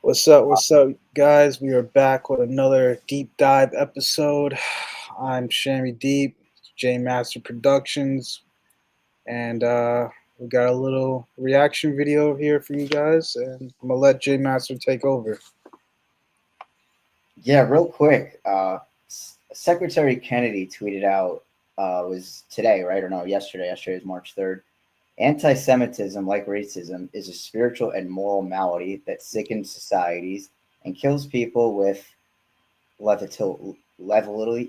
What's up, guys? We are back with another deep dive episode. I'm Shammy Deep, jmasterproductions, and we got a little reaction video here for you guys, and I'm gonna let J Master take over. Yeah, real quick. Secretary Kennedy tweeted out was today, right? Or no, yesterday. Yesterday is March 3rd. Anti-Semitism, like racism, is a spiritual and moral malady that sickens societies and kills people with levitility.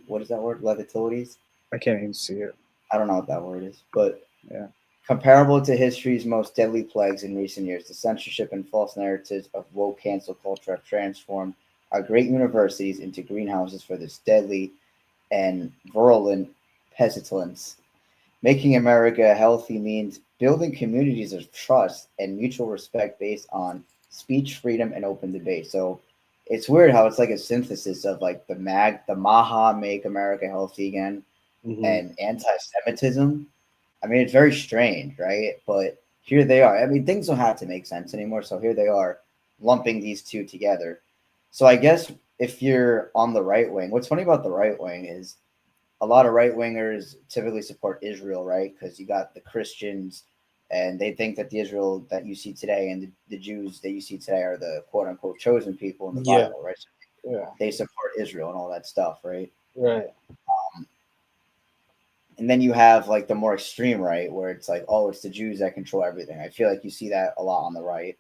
What is that word? Levitilities. I can't even see it. I don't know what that word is, but Yeah. comparable to history's most deadly plagues in recent years, the censorship and false narratives of woke cancel culture have transformed our great universities into greenhouses for this deadly and virulent pestilence. Making America healthy means building communities of trust and mutual respect based on speech freedom and open debate. So it's weird how it's like a synthesis of like the Maha make America healthy again Hmm. and anti-Semitism. I mean, it's very strange, right? But here they are. I mean, things don't have to make sense anymore. So here they are lumping these two together. So I guess if you're on the right wing, what's funny about the right wing is a lot of right wingers typically support Israel, right? Because you got the Christians and they think that the Israel that you see today and the Jews that you see today are the quote unquote chosen people in the Yeah. Bible, right? So Yeah. they support Israel and all that stuff, right? Right. And then you have like the more extreme right, where it's like, oh, it's the Jews that control everything. I feel like you see that a lot on the right.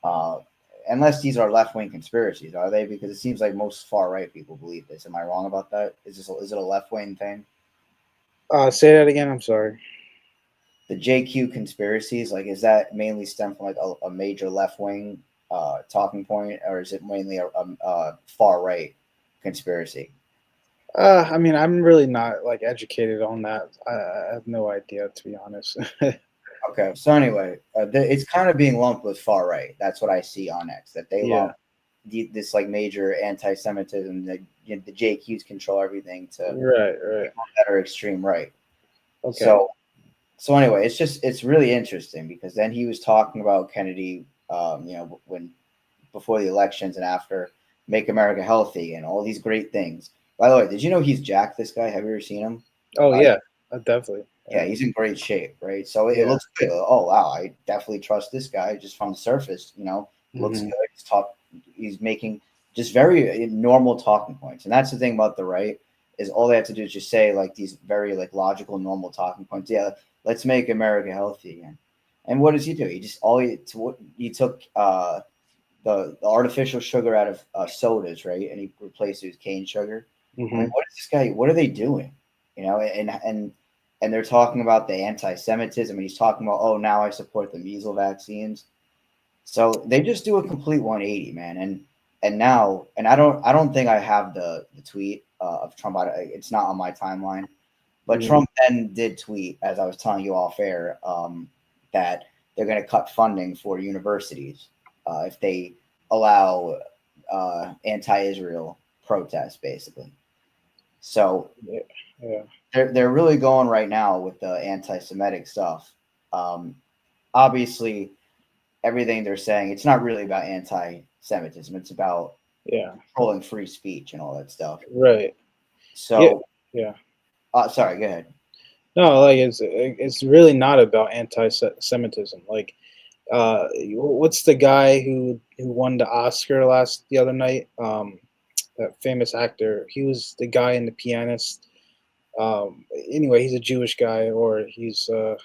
Uh, unless these are left wing conspiracies, are they? Because it seems like most far right people believe this. Am I wrong about that? Is it a left wing thing? Say that again. I'm sorry. The JQ conspiracies, like, is that mainly stem from like a major left wing talking point, or is it mainly a far right conspiracy? I mean, I'm really not like educated on that. I have no idea, to be honest. Okay, so anyway, it's kind of being lumped with far right. That's what I see on X. That they Yeah. lump this like major anti-Semitism that the JQs control everything to Right. Right. people that are extreme right. Okay. So anyway, it's really interesting because then he was talking about Kennedy, when before the elections and after, make America healthy and all these great things. By the way, did you know he's Jack? This guy, have you ever seen him? Oh Uh, yeah, definitely. yeah, Yeah. he's in great shape, right? So it Yeah. looks good. Oh wow, I definitely trust this guy just from the surface. Looks Hmm. good. He's making just very normal talking points, and that's the thing about the right is all they have to do is just say like these very like logical, normal talking points. Yeah, let's make America healthy again. And what does he do? He just all he to what he took the artificial sugar out of sodas, right? And he replaced it with cane sugar. I mean, Hmm. what is this guy? What are they doing? And they're talking about the anti-Semitism, and he's talking about, oh, now I support the measles vaccines. So they just do a complete 180, man. And now, and I don't think I have the tweet of Trump. It's not on my timeline, but Hmm. Trump then did tweet, as I was telling you off air, that they're going to cut funding for universities if they allow anti-Israel protests, basically. So Yeah. Yeah. they're really going right now with the anti-Semitic stuff. Um, Obviously, everything they're saying, it's not really about anti-Semitism. It's about Yeah. controlling free speech and all that stuff. Right. Yeah. So, Yeah. sorry, go ahead. No, like it's really not about anti-Semitism. Like, what's the guy who won the Oscar the other night? That famous actor. He was the guy in The Pianist. Anyway, he's a Jewish guy, or he's a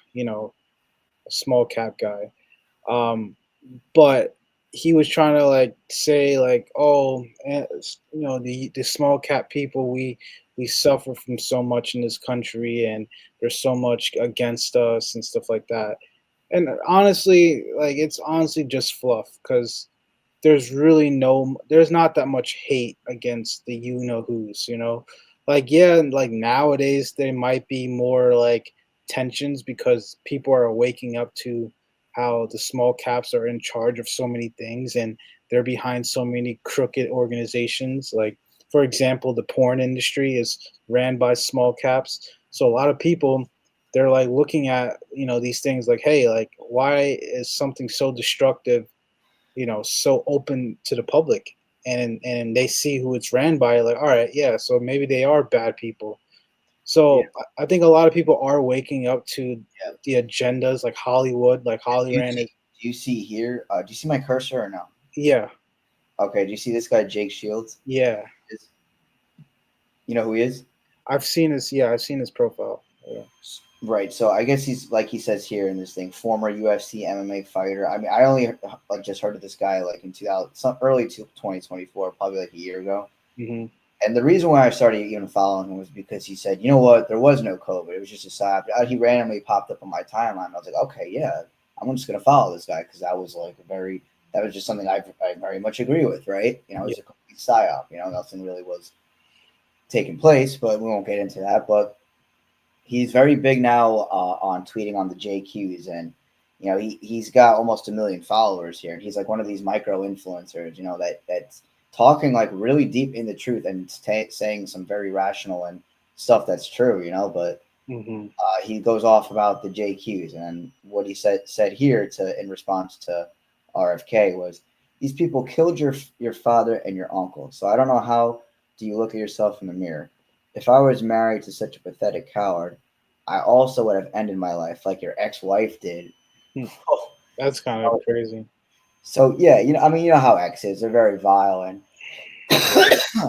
small cap guy. But he was trying to like say like, oh, the small cap people, we suffer from so much in this country, and there's so much against us and stuff like that. And honestly, like, it's honestly just fluff, because there's not that much hate against the you know who's. Like, yeah, and like nowadays there might be more like tensions because people are waking up to how the small caps are in charge of so many things, and they're behind so many crooked organizations. Like, for example, the porn industry is ran by small caps. So a lot of people, they're like looking at these things like, hey, like, why is something so destructive so open to the public, and they see who it's ran by, like, all right, yeah, so maybe they are bad people. Yeah, So I think a lot of people are waking up to yeah. the agendas, like Hollywood, like Do you Hollywood see? is. Do you see here? Do you see my cursor or no? Yeah, Okay. Do you see this guy, Jake Shields? yeah, Is you know who he is? I've seen his, yeah, I've seen his profile. Yeah. Right. So I guess he's like he says here in this thing, former UFC MMA fighter. I mean, I only like just heard of this guy like in 2000, some early 2024, probably like a year ago. Hmm. And the reason why I started even following him was because he said, you know what, there was no COVID. It was just a side. He randomly popped up on my timeline. I was like, okay, yeah, I'm just gonna follow this guy because that was like a very that was just something I very much agree with, right? You know, it Yeah. was a complete psyop. You know, nothing really was taking place, but we won't get into that. But he's very big now on tweeting on the JQs, and you know he's got almost 1 million followers here, and he's like one of these micro influencers, you know, that's talking like really deep in the truth and saying some very rational and stuff that's true, you know. But Hmm. he goes off about the JQs, and what he said here to in response to RFK was, "These people killed your father and your uncle. So I don't know how do you look at yourself in the mirror. If I was married to such a pathetic coward, I also would have ended my life like your ex-wife did." Oh, That's kind of crazy. so yeah, you know, I mean, you know how ex is. They're very vile and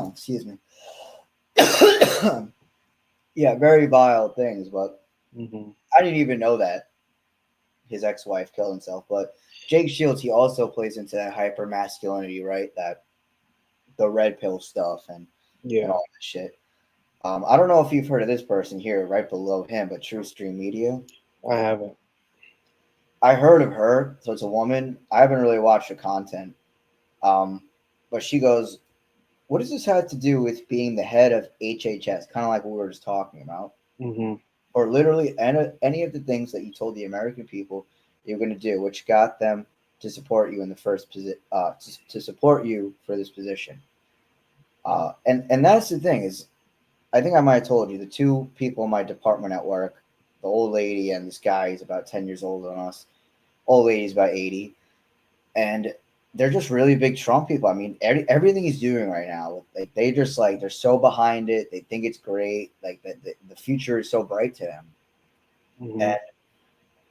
excuse me. Yeah, very vile things. But Hmm. I didn't even know that his ex-wife killed himself. But Jake Shields, he also plays into that hyper masculinity, right? That the red pill stuff and Yeah, all that shit. I don't know if you've heard of this person here, right below him, but True Stream Media. I haven't. I heard of her, so it's a woman. I haven't really watched her content, um, but she goes, "What does this have to do with being the head of HHS?" Kind of like what we were just talking about, Hmm. or literally any of the things that you told the American people you're going to do, which got them to support you in the first position, to support you for this position. And that's the thing is, I think I might have told you the two people in my department at work, the old lady and this guy. He's about 10 years older than us. Old lady's about 80, and they're just really big Trump people. I mean, everything he's doing right now, like they just like they're so behind it. They think it's great. Like the future is so bright to them. Hmm.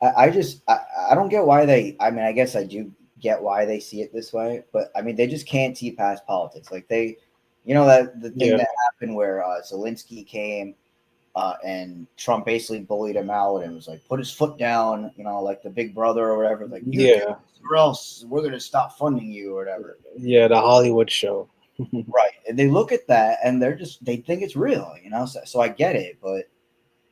I don't get why they. I mean, I guess I do get why they see it this way, but I mean, they just can't see past politics. Like they, you know, that the thing Yeah, that happened where Zelensky came and Trump basically bullied him out and was like, put his foot down, you know, like the big brother or whatever. Like you do yeah, this or else we're gonna stop funding you or whatever. yeah. The Hollywood show. Right? And they look at that and they think it's real, you know. So I get it, but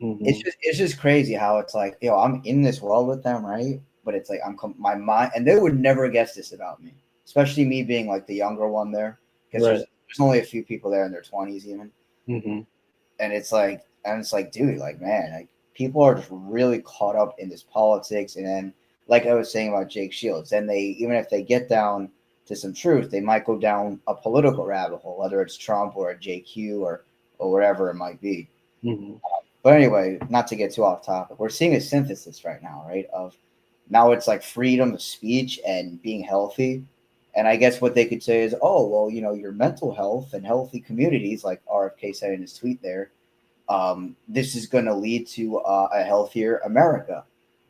Hmm. it's just crazy how it's like, yo, I'm in this world with them, right? But it's like my mind, and they would never guess this about me, especially me being like the younger one there, because Right. there's only a few people there in their 20s even, Hmm. and it's like, dude, like man, like people are just really caught up in this politics, and then like I was saying about Jake Shields, then they even if they get down to some truth, they might go down a political rabbit hole, whether it's Trump or a JQ or whatever it might be. Hmm. But anyway, not to get too off topic, we're seeing a synthesis right now, right? Of now it's like freedom of speech and being healthy. And I guess what they could say is, oh, well, you know, your mental health and healthy communities, like RFK said in his tweet there, this is going to lead to a healthier America,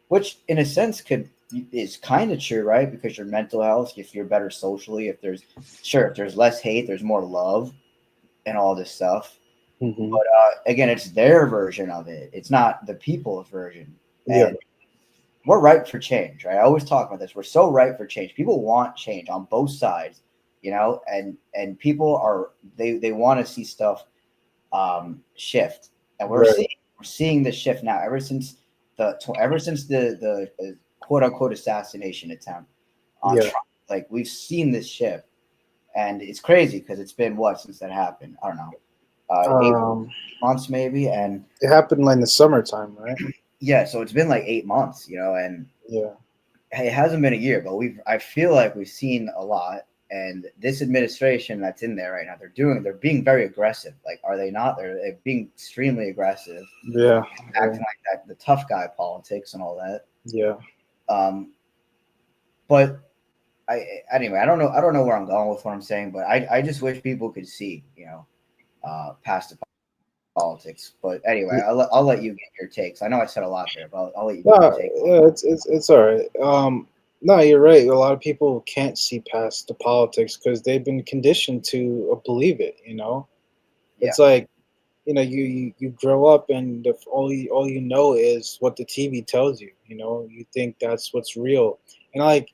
which in a sense could is kind of true, right? Because your mental health, if you're better socially, if there's less hate, there's more love and all this stuff. Hmm. But again, it's their version of it. It's not the people's version. Yeah. And we're ripe for change, right? I always talk about this. We're so ripe for change. People want change on both sides, you know, and people are they want to see stuff shift, and Right. we're seeing this shift now. Ever since the quote unquote assassination attempt on Yeah. Trump, like we've seen this shift, and it's crazy because it's been what since that happened. I don't know, Um, 8 months maybe, and it happened like in the summertime, right? yeah, so it's been like 8 months, you know, and Yeah. it hasn't been a year, but I feel like we've seen a lot. And this administration that's in there right now, they're being very aggressive. Like, are they not? They're being extremely aggressive, Yeah. Yeah. acting like that, the tough guy politics and all that. Yeah. Um, but Anyway, I don't know where I'm going with what I'm saying, but I just wish people could see, past the politics. But anyway, I'll let you get your takes. I know I said a lot there, but I'll let you No, get your take on. yeah, it's all right. No, you're right. A lot of people can't see past the politics because they've been conditioned to believe it. Yeah, It's like you grow up and all you know is what the TV tells you. You think that's what's real, and like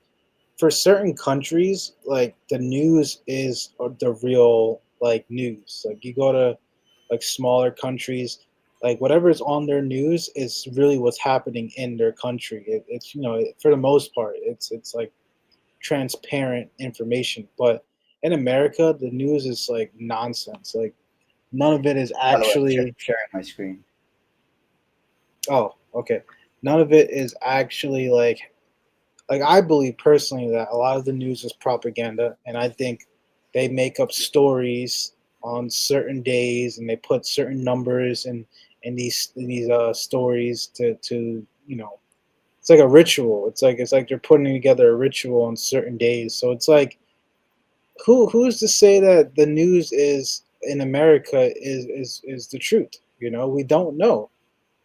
for certain countries, like the news is the real like news. Like you go to like smaller countries, like whatever's on their news is really what's happening in their country. It's for the most part, it's like transparent information. But in America, the news is like nonsense. Like none of it is by the way, actually. sharing my screen. Oh, okay. None of it is actually like I believe personally that a lot of the news is propaganda, and I think they make up stories on certain days, and they put certain numbers in these stories to it's like a ritual. It's like they're putting together a ritual on certain days. So it's like who's to say that the news is in America is the truth? We don't know.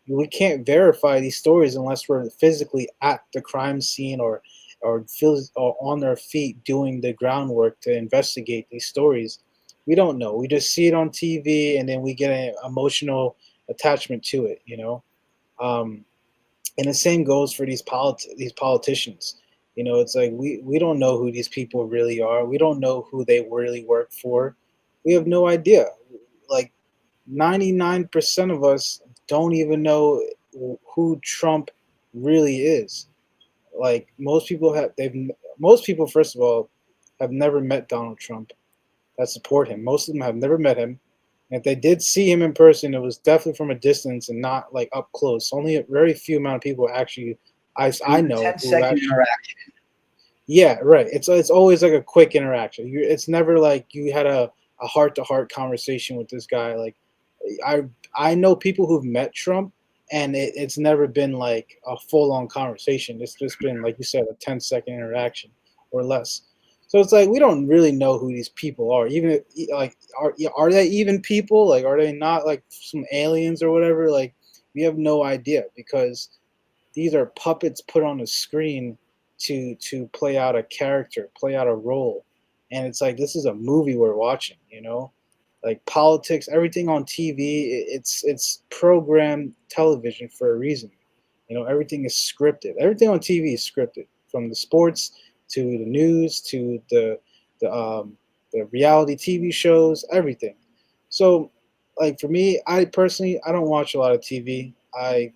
We can't verify these stories unless we're physically at the crime scene or on our feet doing the groundwork to investigate these stories. We don't know. We just see it on TV and then we get an emotional attachment to it. Um, and the same goes for these politicians. It's like we don't know who these people really are. We don't know who they really work for. We have no idea. Like 99% of us don't even know who Trump really is. Like most people first of all have never met Donald Trump that support him. Most of them have never met him. And if they did see him in person, it was definitely from a distance and not like up close. Only a very few amount of people actually It I was a know who 10-second actually. interaction. Yeah, right. It's always like a quick interaction. It's never like you had a heart to heart conversation with this guy. Like I I know people who've met Trump, and it's never been like a full on conversation. It's just been like you said, a 10-second interaction or less. So it's like we don't really know who these people are. Even like are they even people? Like are they not like some aliens or whatever? Like we have no idea because these are puppets put on a screen to play out a character, play out a role. And it's like this is a movie we're watching. Like politics, everything on TV, it's programmed television for a reason. Everything is scripted. Everything on TV is scripted, from the sports to the news to the the reality TV shows, everything. So, like for me, I personally I don't watch a lot of TV. I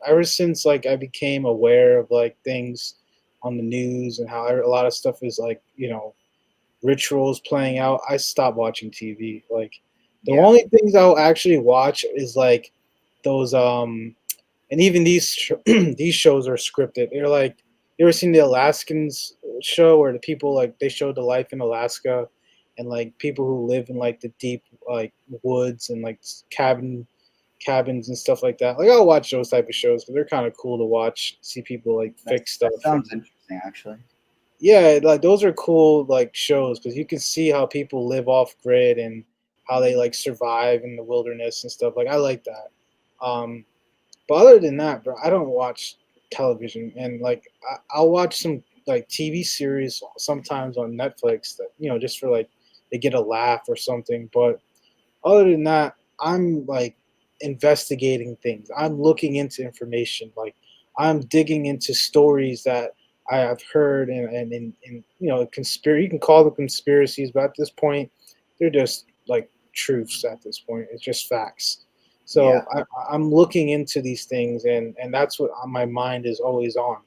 ever since like I became aware of like things on the news and how a lot of stuff is like rituals playing out, I stopped watching TV. Like the Yeah, only things I'll actually watch is like those and even these these shows are scripted. They're like you ever seen the Alaskans show where the people like they show the life in Alaska and like people who live in like the deep like woods and like cabins and stuff like that. Like I'll watch those type of shows because they're kind of cool to watch. See people like fix stuff that sounds and interesting, actually. yeah, like those are cool like shows because you can see how people live off grid and how they like survive in the wilderness and stuff. Like I like that. But other than that, bro, I don't watch television and like I'll watch some like TV series sometimes on Netflix that just for like they get a laugh or something. But other than that, I'm like investigating things. I'm looking into information. Like I'm digging into stories that I have heard and conspiracy. You can call them conspiracies, but at this point, they're just like truths. At this point, it's just facts. So Yeah, I'm looking into these things, and that's what my mind is always on.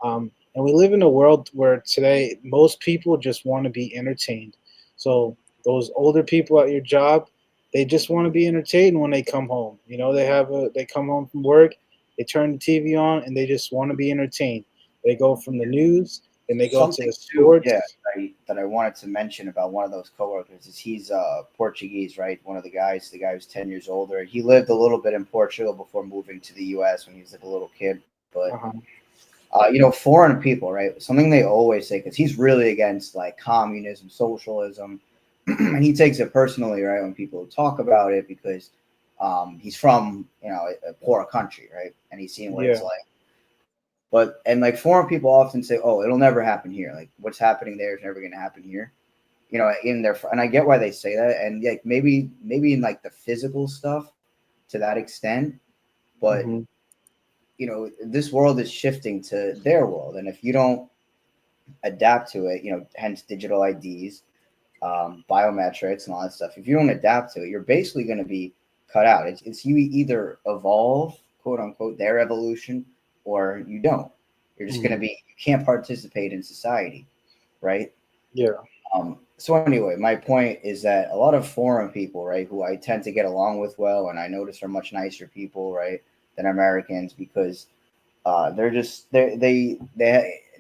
And we live in a world where today most people just want to be entertained. So those older people at your job, they just want to be entertained when they come home. They come home from work, they turn the TV on, and they just want to be entertained. They go from the news, then they go to something the too. Yeah, sports. that I wanted to mention about one of those coworkers is he's Portuguese, right? One of the guy who's 10 years older. He lived a little bit in Portugal before moving to the U.S. when he was like a little kid, but Uh-huh. Foreign people, right? Something they always say, because he's really against like communism, socialism, and he takes it personally, right? When people talk about it, because he's from a poor country, right? And he's seen what it's Yeah. like. But and like foreign people often say, "Oh, it'll never happen here. Like what's happening there is never going to happen here." In their and I get why they say that, and like maybe in like the physical stuff to that extent, but Hmm. this world is shifting to their world, and if you don't adapt to it, hence digital IDs, biometrics, and all that stuff. If you don't adapt to it, you're basically going to be cut out. It's you either evolve, quote unquote, their evolution, or you don't. You're just going to Hmm. be you can't participate in society, right? Yeah. So anyway, my point is that a lot of foreign people, right, who I tend to get along with well, and I notice are much nicer people, right, than Americans because they're just they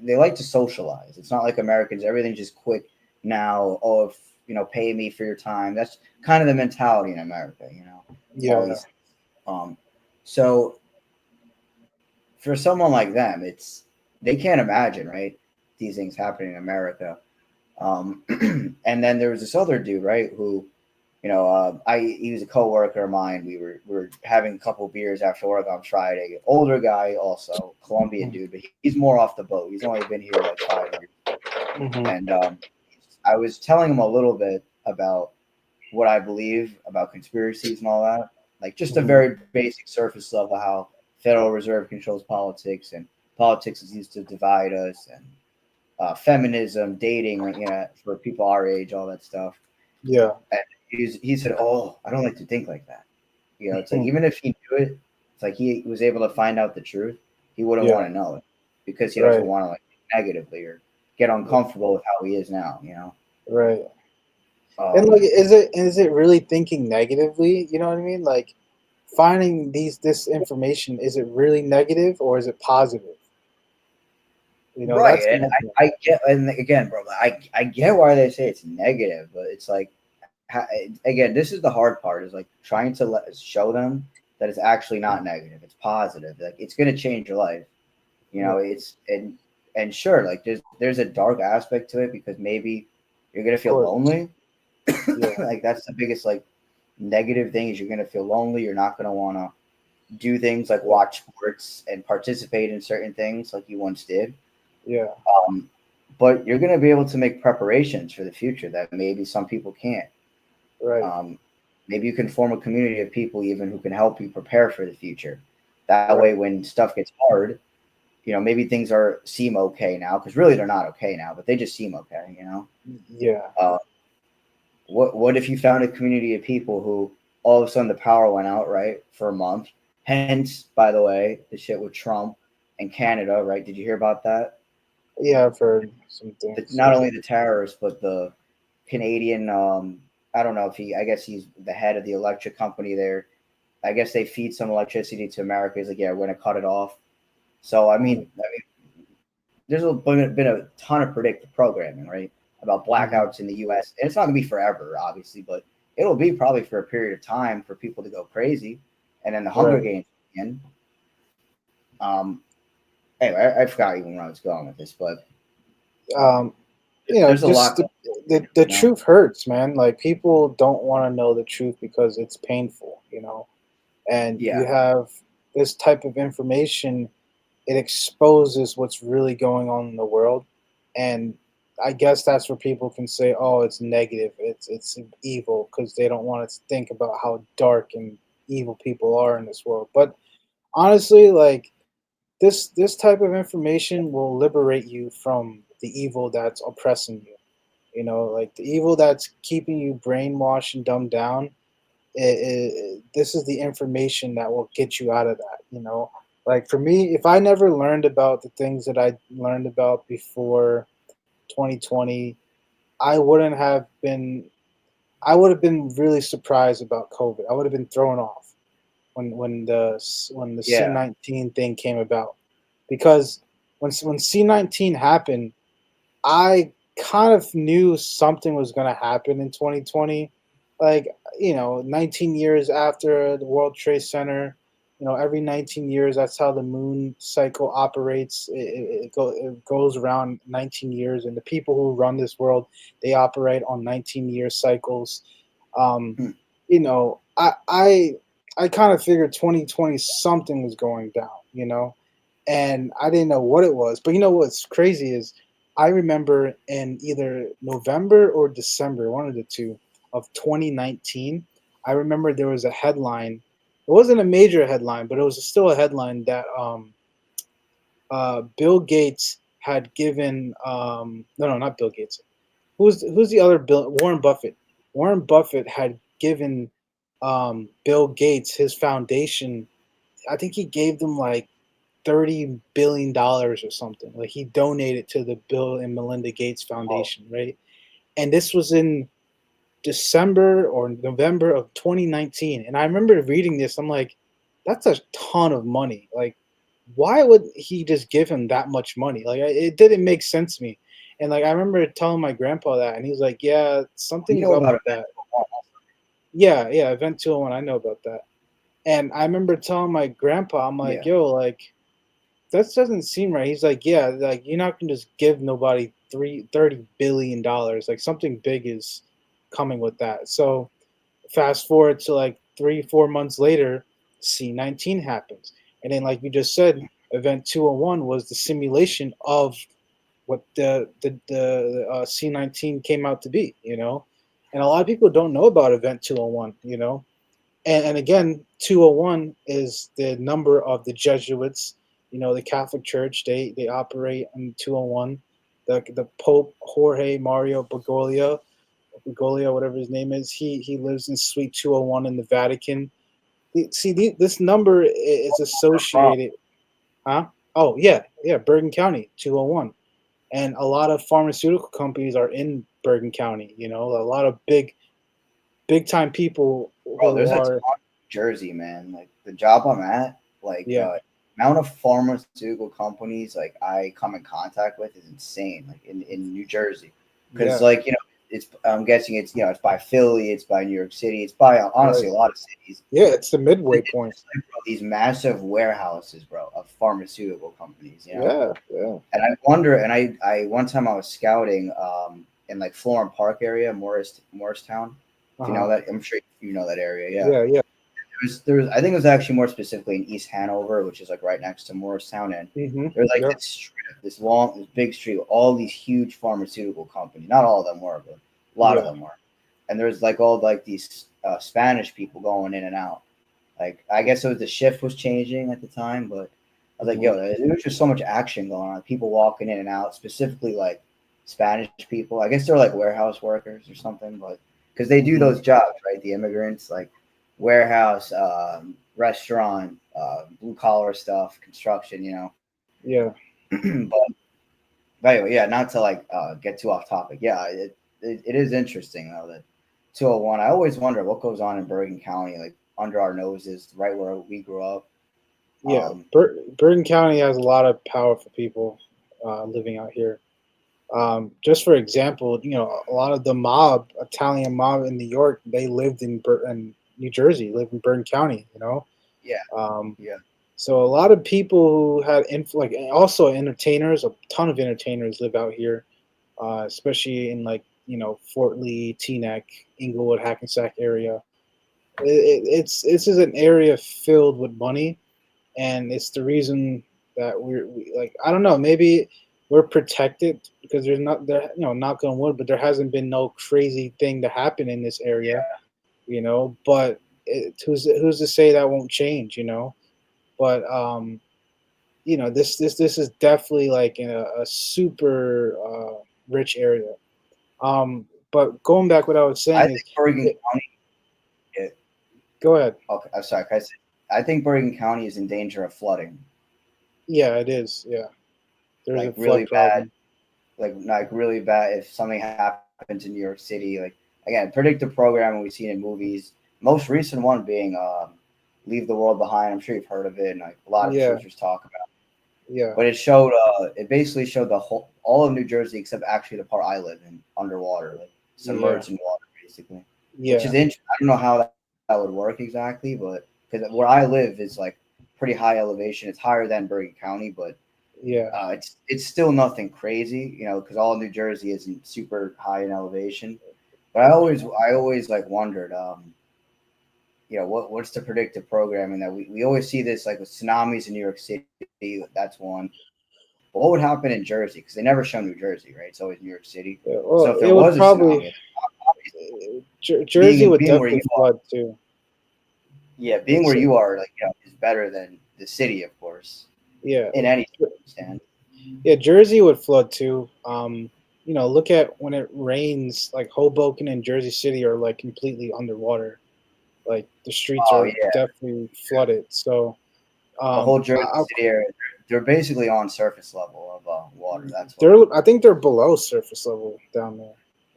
like to socialize. It's not like Americans. Everything's just quick now. Oh, if pay me for your time. That's kind of the mentality in America. All Yeah. these. Um, so for someone like them, they can't imagine, right? These things happening in America. And then there was this other dude, right, who he was a coworker of mine. We were having a couple beers after work on Friday. Older guy, also Colombian dude, but he's more off the boat. He's only been here like 5 years, Hmm. and I was telling him a little bit about what I believe about conspiracies and all that, like just a Hmm. very basic surface level how Federal Reserve controls politics and politics is used to divide us and feminism, dating, for people our age, all that stuff. Yeah. And he said, "Oh, I don't like to think like that." It's like Hmm. even if he knew it, it's like he was able to find out the truth. He wouldn't Yeah. want to know it because he doesn't Right. want to like think negatively or get uncomfortable with how he is now. Right. And like, Um, is it really thinking negatively? You know what I mean? Like, finding this information, is it really negative or is it positive? right, That's and my thing. I get, and again, bro, I get why they say it's negative, but it's like, again, this is the hard part is like trying to show them that it's actually not negative, it's positive, like it's gonna change your life. Yeah. It's and sure, like there's a dark aspect to it because maybe you're gonna Of feel course. lonely. Yeah. Like that's the biggest like negative thing is you're gonna feel lonely. You're not gonna want to do things like Yeah. watch sports and participate in certain things like you once did. Yeah. Um, but you're gonna be able to make preparations for the future that maybe some people can't. Right. Um, Maybe you can form a community of people even who can help you prepare for the future. That way, Right. when stuff gets hard, maybe things are seem okay now because really they're not okay now, but they just seem okay. Yeah. Uh, what if you found a community of people who all of a sudden the power went out right for a month? Hence, by the way, the shit with Trump and Canada, right? Did you hear about that? Yeah. I've heard some things. Not only the terrorists, but the Canadian. I don't know if I guess he's the head of the electric company there. I guess they feed some electricity to America. He's like, yeah, we're gonna cut it off. So Mhm. I mean, there's been a ton of predictive programming, right, about Mhm. blackouts in the U.S. And it's not going to be forever, obviously, but it'll be probably for a period of time for people to go crazy, and then the Hunger Right. Games begin. Um, anyway, I forgot even where I was going with this, but Um. there's a Just lot the, going the on, truth hurts, man. Like, people don't want to know the truth because it's painful. And you Yeah, have this type of information, it exposes what's really going on in the world. And I guess that's where people can say, oh, it's negative, it's evil, because they don't want to think about how dark and evil people are in this world. But honestly, like, this type of information will liberate you from the evil that's oppressing you. Like, the evil that's keeping you brainwashed and dumbed down. This is the information that will get you out of that. Like, for me, if I never learned about the things that I learned about before 2020, I wouldn't have been. I would have been really surprised about COVID. I would have been thrown off when the yeah, C-19 thing came about, because when C-19 happened, I kind of knew something was going to happen in 2020. Like, 19 years after the World Trade Center, every 19 years, that's how the moon cycle operates. It goes around 19 years, and the people who run this world, they operate on 19-year cycles. Um, Hmm. I kind of figured 2020 something was going down, and I didn't know what it was. But what's crazy is I remember in either November or December, one of the two, of 2019, I remember there was a headline. It wasn't a major headline, but it was still a headline that Bill Gates had given no, not Bill Gates. Who's the other Bill? Warren Buffett. Warren Buffett had given Bill Gates his foundation. I think he gave them like $30 billion or something. Like he donated to the Bill and Melinda Gates Whoa. Foundation, right? And this was in December or November of 2019. And I remember reading this. I'm like, that's a ton of money. Like, why would he just give him that much money? Like, it didn't make sense to me. And like, I remember telling my grandpa that, and he was like, "Yeah, You something's know up about with it. that." Yeah, yeah, Event 201. I know about that. And I remember telling my grandpa, I'm like, Yeah. "Yo, like, that doesn't seem right." He's like, "Yeah, like you're not gonna just give nobody $30 billion. Like something big is coming with that." So fast forward to like 3 4 months later, C19 happens, and then like you just said, Event 201 was the simulation of what the C19 came out to be. And a lot of people don't know about Event 201. And again, 201 is the number of the Jesuits. The Catholic Church, they operate in 201. The Pope Jorge Mario Bergoglio, whatever his name is, he lives in Suite 201 in the Vatican. See, this number is From. associated, huh? Oh yeah, yeah, Bergen County 201, and a lot of pharmaceutical companies are in Bergen County. A lot of big time people Bro, who there's a ton are, of Jersey, man. Like the job I'm at, like yeah, amount of pharmaceutical companies like I come in contact with is insane. Like in New Jersey, because yeah, like it's I'm guessing it's it's by Philly, it's by New York City, it's by honestly right. a lot of cities. Yeah, it's the midway Like, it's point. just like bro, these massive warehouses, bro, of pharmaceutical companies. Yeah, yeah, And I wonder, and I one time I was scouting in like Florham Park area, Morristown. If you know uh-huh, that, I'm sure you know that area. Yeah, yeah, yeah, there was I think it was actually more specifically in East Hanover, which is like right next to Morristown, and there's like yeah, this strip, this big street with all these huge pharmaceutical companies. Not all of them were, but a lot of yeah, them were. And there's like all like these Spanish people going in and out. Like I guess it was the shift was changing at the time, but I was like, hmm, yo, there was just so much action going on. People walking in and out, specifically like Spanish people. I guess they're like warehouse workers or something, but because they do hmm, those jobs, right? The immigrants, like warehouse, restaurant, blue collar stuff, construction, yeah, but anyway, yeah, not to like get too off topic. Yeah, it is interesting though that 201. I always wonder what goes on in Bergen County, like under our noses, right where we grew up. yeah. Um, Bergen County has a lot of powerful people living out here. Just for example, a lot of the Italian mob in New York, they lived in New Jersey, lived in Bergen County. yeah, Um, yeah, so a lot of people who had like also entertainers, a ton of entertainers live out here, especially in like Fort Lee, Teaneck, Inglewood, Hackensack area. It's this is an area filled with money, and it's the reason that like, I don't know, maybe we're protected because there's not there, knock on wood, but there hasn't been no crazy thing to happen in this area, but who's to say that won't change, but this is definitely like in a super rich area. But going back, what I was I saying is, think Bergen it, County. It, go ahead. okay, I'm sorry. I think Bergen County is in danger of flooding, Yeah, it is. Yeah, there's a like flood really bad, problem. like really bad. If something happens in New York City, like again, predictive programming we've seen in movies. Most recent one being Leave the World Behind. I'm sure you've heard of it, and like a lot of Yeah, researchers talk about. yeah, But it basically showed the whole all of New Jersey except actually the part I live in underwater, like yeah, submerged in water basically. Which is yeah, interesting. I don't know how that would work exactly, but because where I live is like pretty high elevation. It's higher than Bergen County, but Yeah. it's still nothing crazy, because all New Jersey isn't super high in elevation. But I always like wondered, what's the predictive programming that we always see this like with tsunamis in New York City. That's one. But what would happen in Jersey? Because they never show New Jersey, right? It's always New York City. Yeah, So if well, there it was a would tsunami, probably being Jersey would being where you definitely are, flood too. yeah, being where It's you are, like is better than the city, of course, yeah, in any circumstance. yeah. Jersey would flood too. Look at when it rains. Like Hoboken and Jersey City are like completely underwater. Like the streets Oh are yeah, definitely flooded. So the whole Jersey I, City area, they're basically on surface level of water. That's why. I think they're below surface level down there,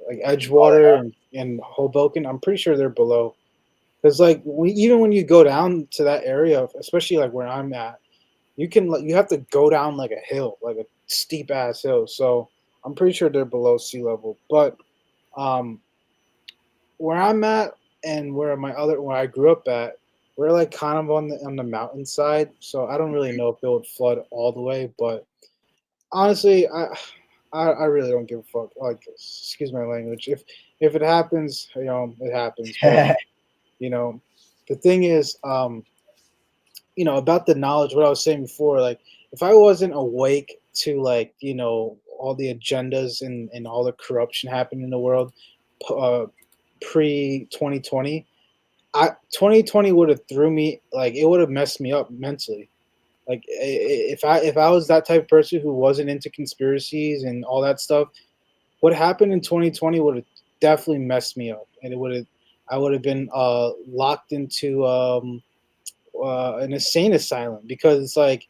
like Oh, Edgewater and Hoboken. I'm pretty sure they're below. Because like even when you go down to that area, especially like where I'm at, you have to go down like a hill, like a steep ass hill. So I'm pretty sure they're below sea level. But um, where I'm at and where I grew up at, we're like kind of on the mountainside. So I don't really know if it would flood all the way. But honestly, I really don't give a fuck. Like, excuse my language. If it happens, it happens. But yeah. you know, the thing is, about the knowledge. What I was saying before, like, if I wasn't awake to like, all the agendas and all the corruption happening in the world, uh, pre 2020, 2020 would have threw me like it would have messed me up mentally. Like if I was that type of person who wasn't into conspiracies and all that stuff, what happened in 2020 would have definitely messed me up, and it would have I would have been locked into an insane asylum because it's like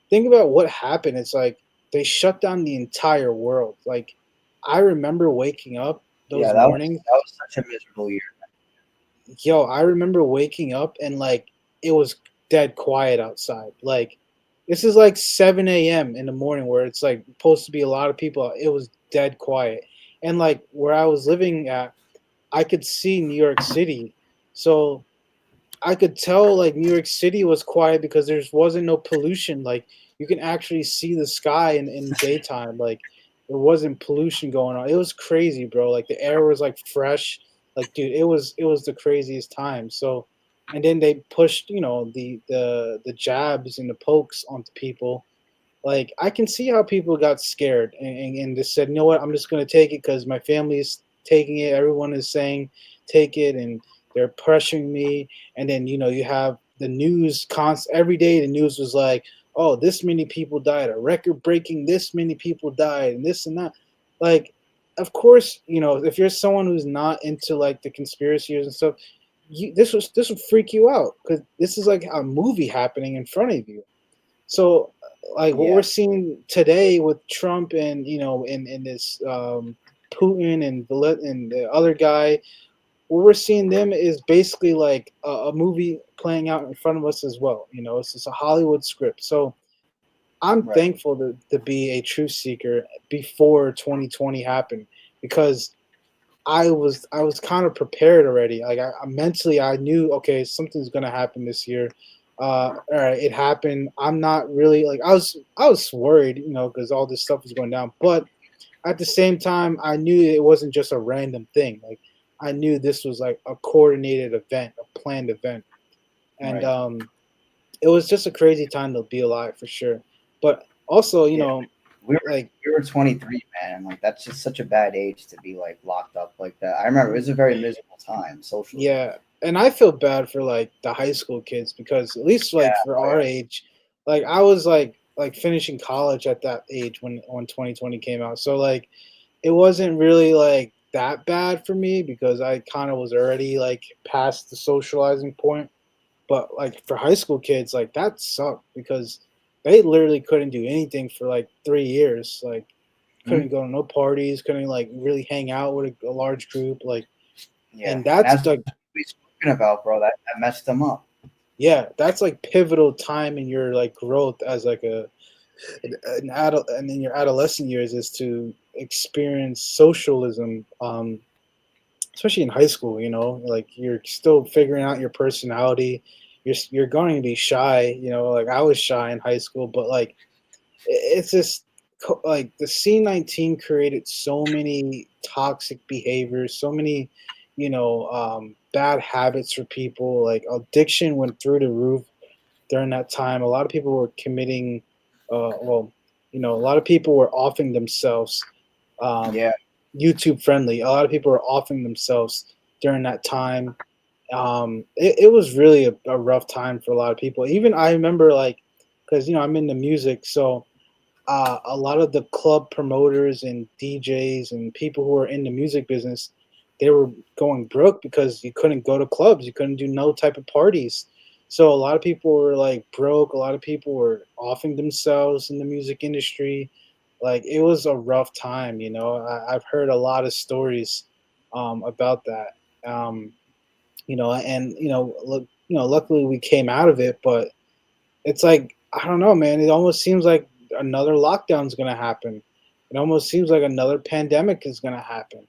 think about what happened. It's like they shut down the entire world. Like I remember waking up Yeah, those that was mornings. that was such a miserable year. Yo, I remember waking up and like it was dead quiet outside. Like this is like 7 a.m. in the morning where it's like supposed to be a lot of people. It was dead quiet. And like where I was living at, I could see New York City. So I could tell like New York City was quiet because there wasn't no pollution. Like you can actually see the sky in daytime. Like there wasn't pollution going on. It was crazy, bro. Like the air was like fresh. Like dude, it was the craziest time. So and then they pushed, the jabs and the pokes onto people. Like I can see how people got scared and just said, you know what, I'm just gonna take it because my family's taking it. Everyone is saying take it, and they're pressuring me. And then you have the news every day. The news was like, oh, this many people died, a record breaking. This many people died, and this and that. Like, of course, if you're someone who's not into like the conspiracies and stuff, this would freak you out because this is like a movie happening in front of you. So, like what we're Yeah, seeing today with Trump and in this Putin and the other guy, what we're seeing them is basically like a movie playing out in front of us as well. It's just a Hollywood script. So I'm right. thankful to be a truth seeker before 2020 happened because I was kind of prepared already. Like mentally, I knew okay, something's gonna happen this year. All right, it happened. I'm not really like I was worried, because all this stuff was going down. But at the same time, I knew it wasn't just a random thing. Like I knew this was like a coordinated event, a planned event, and Right. it was just a crazy time to be alive for sure. But also, Yeah, we were like we were 23, man, and like that's just such a bad age to be like locked up like that. I remember it was a very miserable time socially. yeah, and I feel bad for like the high school kids because at least Yeah. like for Oh our yeah. age, like I was like finishing college at that age when 2020 came out. So like it wasn't really like that bad for me because I kind of was already like past the socializing point. But like for high school kids, like that sucked because they literally couldn't do anything for like 3 years. Like Hmm? couldn't go to no parties, couldn't like really hang out with a large group. Like Yeah, and and that's as like we spoken about, bro, that messed them up. yeah, that's like pivotal time in your like growth as like an adult and in your adolescent years is to experience socialism, especially in high school. Like you're still figuring out your personality, you're going to be shy. You know, like I was shy in high school, but like it's just like the C-19 created so many toxic behaviors, so many, bad habits for people. Like addiction went through the roof during that time. A lot of people were committing, well, a lot of people were offing themselves, um, Yeah, YouTube friendly. A lot of people were offing themselves during that time. It was really a rough time for a lot of people. Even I remember, like, because I'm into music, so a lot of the club promoters and DJs and people who are in the music business, they were going broke because you couldn't go to clubs, you couldn't do no type of parties. So a lot of people were like broke. A lot of people were offing themselves in the music industry. Like it was a rough time. I've heard a lot of stories about that. And look, luckily we came out of it, but it's like I don't know, man. It almost seems like another lockdown's gonna happen. It almost seems like another pandemic is gonna happen.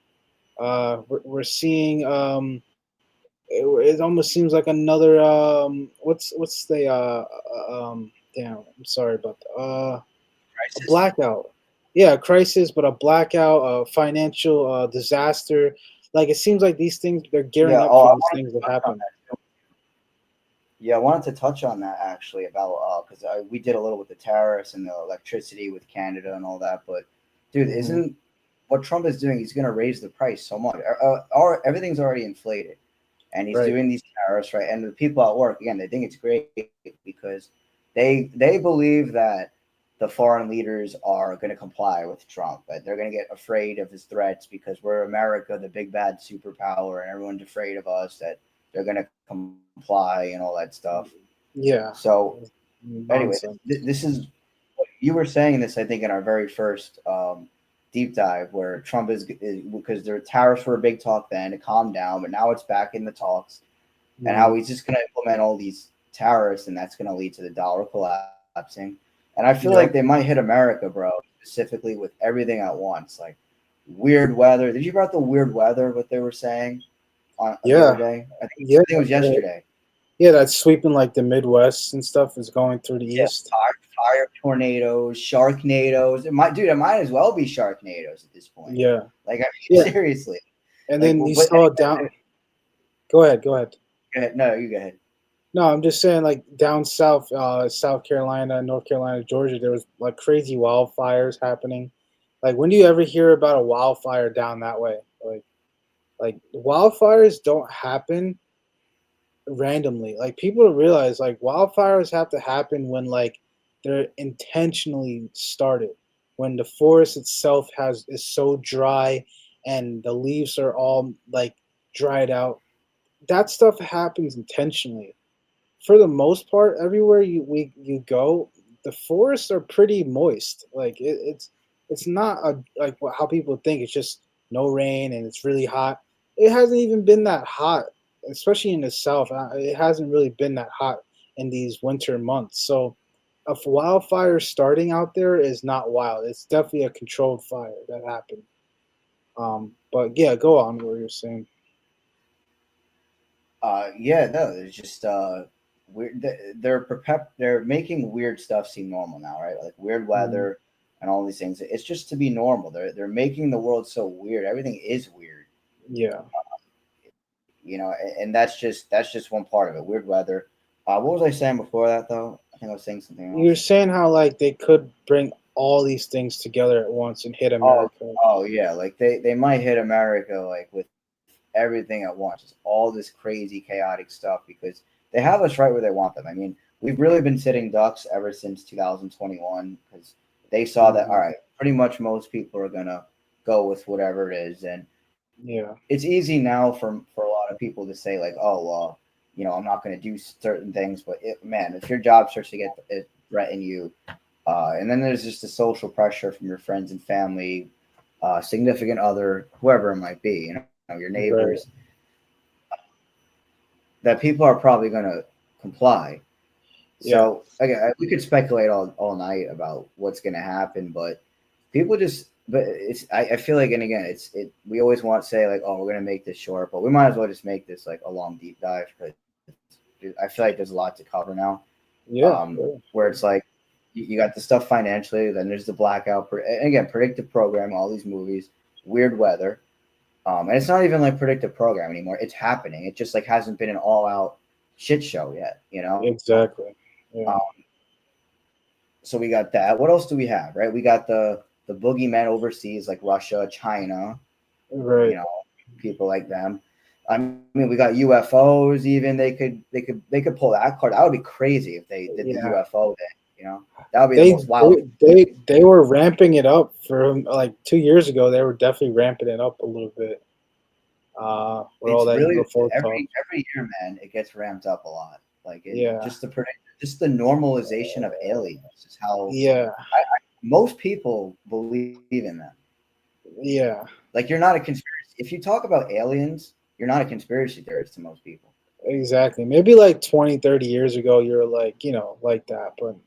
We're seeing. It almost seems like another. What's the Damn, I'm sorry about a crisis. blackout. Yeah, a crisis, but a blackout, a financial disaster. Like it seems like these things they're gearing Yeah. up Oh, for I these wanted things to to touch on happen. that too. Yeah, I wanted to touch on that actually about because we did a little with the tariffs and the electricity with Canada and all that. But dude, Hmm. isn't what Trump is doing? He's going to raise the price so much. Everything's already inflated, and he's Right. doing these tariffs, right? And the people at work, again, they think it's great because they believe that the foreign leaders are going to comply with Trump, that they're going to get afraid of his threats because we're America, the big bad superpower, and everyone's afraid of us. That they're going to comply and all that stuff. Yeah. So anyway, Nonsense. this is you were saying this, I think, in our very first deep dive, where Trump is because their tariffs were a big talk then. It calmed down, but now it's back in the talks, and Hmm. how he's just going to implement all these tariffs, and that's going to lead to the dollar collapsing. And I feel like they might Yep. hit America, bro, specifically with everything at once, like weird weather. Did you hear about the weird weather? What they were saying on the other Yeah. day? Yeah. I think it was uh, yesterday. Yeah, that's sweeping like the Midwest and stuff is going through the Yeah, east. fire tornadoes, sharknadoes. It might as well be sharknadoes at this point. Yeah. Like, I mean, Yeah. seriously. And Like, then you but saw down. Go ahead. Go ahead. go ahead. No, you go ahead. No, I'm just saying, like down south, South Carolina, North Carolina, Georgia, there was like crazy wildfires happening. Like, when do you ever hear about a wildfire down that way? Like wildfires don't happen randomly. Like people don't realize like wildfires have to happen when like they're intentionally started. When the forest itself is so dry and the leaves are all like dried out. That stuff happens intentionally. For the most part, everywhere you go, the forests are pretty moist. Like it's not like how people think. It's just no rain and it's really hot. It hasn't even been that hot, especially in the south. It hasn't really been that hot in these winter months. So a wildfire starting out there is not wild. It's definitely a controlled fire that happened. But yeah, go on what you're saying. Yeah, no, it's just weird. They're making weird stuff seem normal now, right? Like weird Mhm. weather and all these things. It's just to be normal. They're making the world so weird. Everything is weird, Yeah. and that's just one part of it. Weird weather. What was I saying before that though? I think I was saying something You're else. saying how like they could bring all these things together at once and hit Oh, America. oh yeah, like they might hit America like with everything at once, just all this crazy chaotic stuff because they have us right where they want them. I mean, we've really been sitting ducks ever since 2021 because they saw that all Mhm. right, pretty much most people are gonna go with whatever it is, and it's Yeah. easy now for a lot of people to say like, oh well, I'm not gonna do certain things, but man, if your job starts to get it threaten you, and then there's just the social pressure from your friends and family, significant other, whoever it might be, your neighbors, Right. that people are probably going to comply. Yeah. So again, we could speculate all night about what's going to happen, but people just, but I feel like, and again, we always want to say like, oh, we're going to make this short, but we might as well just make this like a long deep dive because I feel like there's a lot to cover now. Yeah, yeah, Where it's like you got the stuff financially, then there's the blackout. And again, predictive program, all these movies, weird weather, and it's not even like predictive program anymore. It's happening. It just like hasn't been an all out shit show yet, you know. exactly. Um, Yeah, so we got that. What else do we have? Right, we got the boogeyman overseas, like Russia, China, you right. know, people like them. I mean, we got UFOs. Even they could pull that card. That would be crazy if they did the Yeah, UFO thing. You know, that would be the they most wild. they they were ramping it up for like 2 years ago. They were definitely ramping it up a little bit. With all It's that really UFO talk. every year, man. It gets ramped up a lot. Like it Yeah, just the normalization of aliens is how yeah, most people believe in them. yeah. Like you're not a conspiracy. If you talk about aliens, you're not a conspiracy theorist to most people. Exactly. Maybe like 20, 30 years ago, you're like, like that. But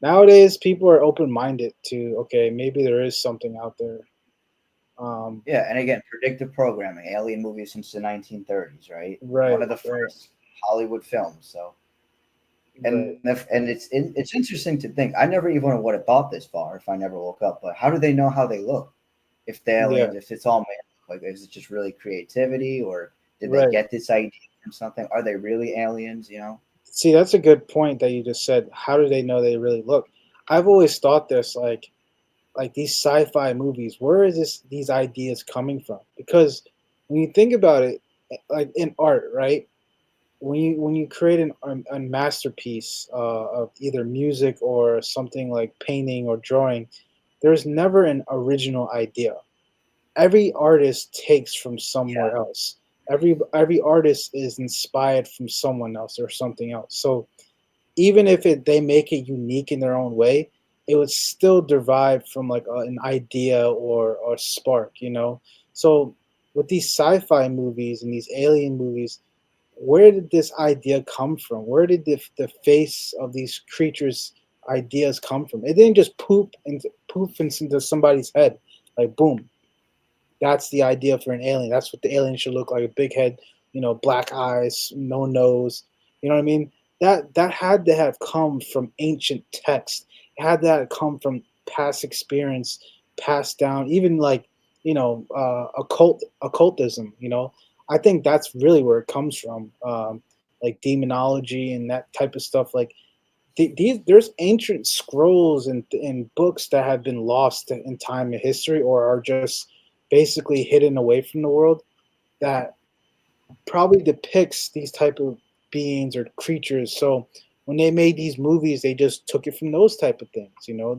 nowadays, people are open minded to, okay, maybe there is something out there. Um, Yeah, and again, predictive programming, alien movies since the 1930s, right? One right, of the right, first Hollywood films. So, right. and it's interesting to think. I never even would have thought this far if I never woke up. But how do they know how they look? If the Yeah, aliens, if it's all made, like is it just really creativity, or did they right. get this idea from something? Are they really aliens? You know? See, that's a good point that you just said. How do they know they really look? I've always thought this, like these sci-fi movies, where is these ideas coming from? Because when you think about it, like in art, right? When you create a masterpiece of either music or something like painting or drawing, there's never an original idea. Every artist takes from somewhere Yeah, else. Every artist is inspired from someone else or something else. So even if they make it unique in their own way, it would still derive from like an idea or spark. So with these sci-fi movies and these alien movies, where did this idea come from? Where did the face of these creatures ideas come from? It didn't just poof into somebody's head, like boom, that's the idea for an alien. That's what the alien should look like: a big head, black eyes, no nose. You know what I mean? That had to have come from ancient text. It had to have come from past experience, passed down, even like occultism. I think that's really where it comes from, like demonology and that type of stuff. Like there's ancient scrolls and books that have been lost in time and history, or are just basically hidden away from the world, that probably depicts these type of beings or creatures. So when they made these movies, they just took it from those type of things.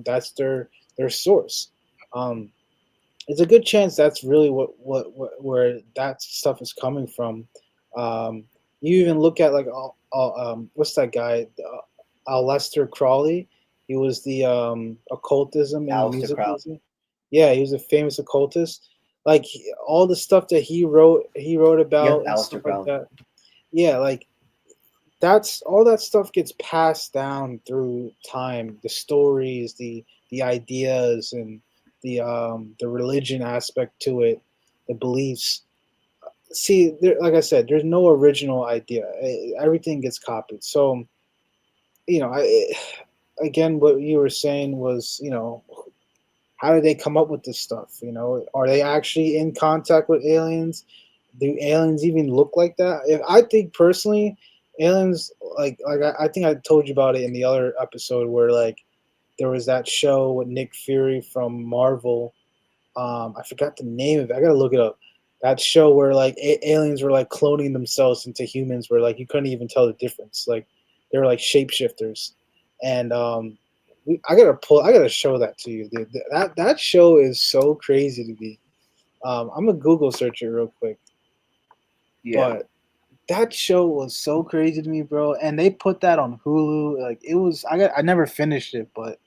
That's their source. um there's a good chance that's really what where that stuff is coming from. Um, you even look at like what's that guy? Lester Crawley. He was the occultism in the Aleister music Crowley. business. Yeah, he was a famous occultist. Like all the stuff that he wrote about Yep, and stuff Aleister like Crowley. that. Yeah, like that's all that stuff gets passed down through time. The stories, the ideas, and the religion aspect to it, the beliefs. See, like I said, there's no original idea. Everything gets copied. So again, what you were saying was, how do they come up with this stuff? Are they actually in contact with aliens? Do aliens even look like that? If I think personally, aliens like I think I told you about it in the other episode where like there was that show with Nick Fury from Marvel. I forgot the name of it. I gotta look it up. That show where like aliens were like cloning themselves into humans, where like you couldn't even tell the difference. Like they were like shapeshifters, and I gotta show that to you. Dude. That show is so crazy to me. I'm gonna Google search it real quick, Yeah, but that show was so crazy to me, bro. And they put that on Hulu. Like it was, I never finished it, but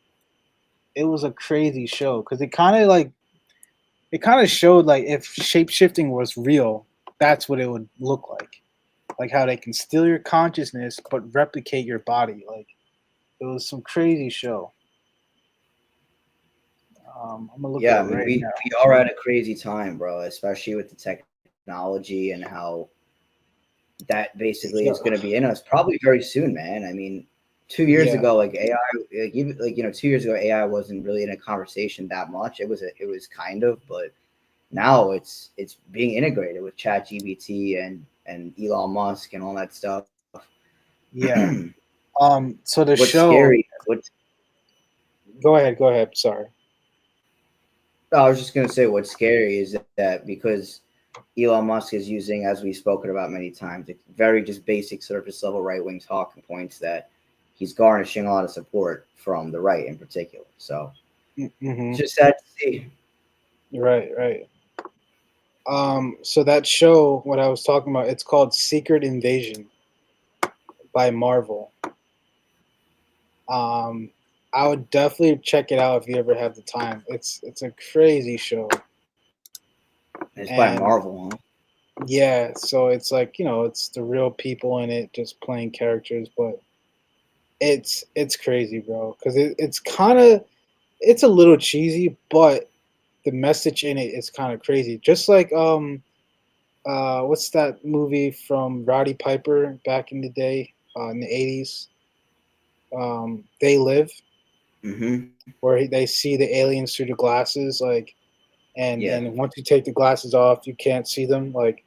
it was a crazy show because it kind of showed like if shape shifting was real, that's what it would look like how they can steal your consciousness but replicate your body. Like it was some crazy show. I'm gonna look at yeah. it I mean, right now. we are at a crazy time, bro. Especially with the technology and how that basically So, is going to be in us probably very soon, man. I mean, 2 years yeah, ago, like AI, like even like 2 years ago, AI wasn't really in a conversation that much. It was kind of, but now it's being integrated with Chat GBT and Elon Musk and all that stuff. yeah. So the What's show. scary? What's Go ahead. Go ahead. Sorry. I was just gonna say what's scary is that because Elon Musk is using, as we've spoken about many times, very just basic surface level right wing talking points that he's garnishing a lot of support from the right in particular. So it's Mm-hmm. just sad to see. Right. Right. So that show, what I was talking about, it's called Secret Invasion by Marvel. Um, I would definitely check it out if you ever have the time. It's a crazy show, It's by and Marvel, huh? yeah, so it's like it's the real people in it just playing characters, but it's crazy, bro. Because it's kind of it's a little cheesy, but the message in it is kind of crazy. Just like what's that movie from Roddy Piper back in the day in the '80s? They Live, Mm-hmm. where they see the aliens through the glasses, like, Yeah. and once you take the glasses off, you can't see them. Like,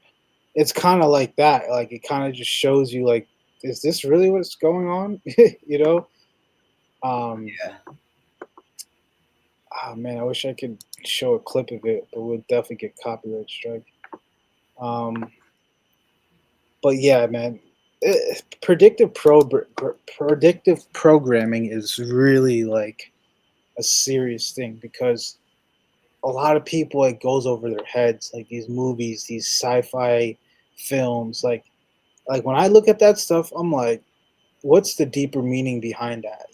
it's kind of like that. Like, it kind of just shows you, like, is this really what's going on? you know? Um, Yeah. oh man, I wish I could show a clip of it, but we'll definitely get copyright strike. Um, but yeah, man, predictive programming is really like a serious thing because a lot of people it goes over their heads like these movies, these sci-fi films, like when I look at that stuff, I'm like, what's the deeper meaning behind that?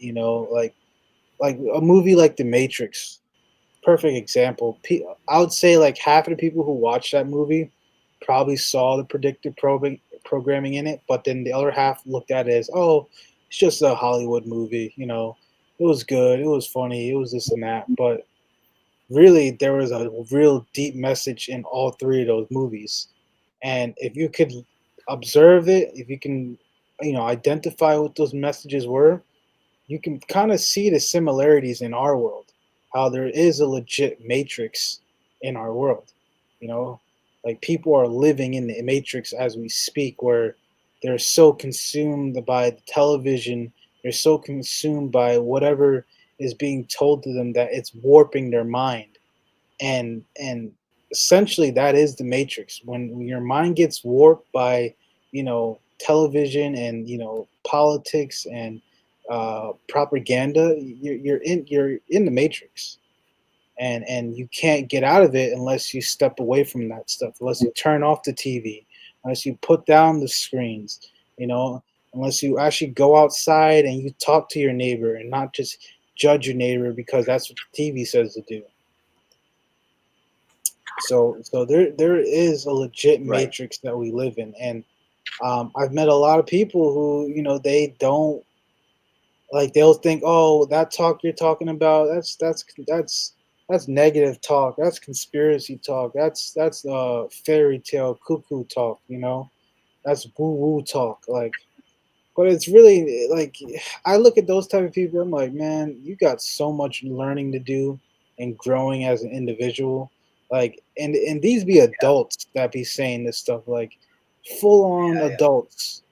Like a movie like The Matrix, perfect example. I would say like half of the people who watched that movie probably saw the predictive programming in it, but then the other half looked at it as, oh, it's just a Hollywood movie. It was good, it was funny, it was this and that, but really there was a real deep message in all three of those movies. And if you could observe it, if you can identify what those messages were, you can kind of see the similarities in our world, how there is a legit matrix in our world. you know like people are living in the matrix as we speak, where they're so consumed by the television, they're so consumed by whatever is being told to them that it's warping their mind. And essentially that is the matrix. When your mind gets warped by television and politics and propaganda, you're in the matrix. And you can't get out of it unless you step away from that stuff, unless you turn off the TV, unless you put down the screens, you know unless you actually go outside and you talk to your neighbor and not just judge your neighbor because that's what the TV says to do. So there is a legit Right. matrix that we live in. And I've met a lot of people who they don't, like, they'll think, oh, that talk you're talking about, that's negative talk, that's conspiracy talk, that's fairy tale cuckoo talk, that's woo woo talk, like. But it's really like, I look at those type of people. I'm like, man, you got so much learning to do and growing as an individual. Like, and these be adults that be saying this stuff, like full on Yeah. Yeah. adults,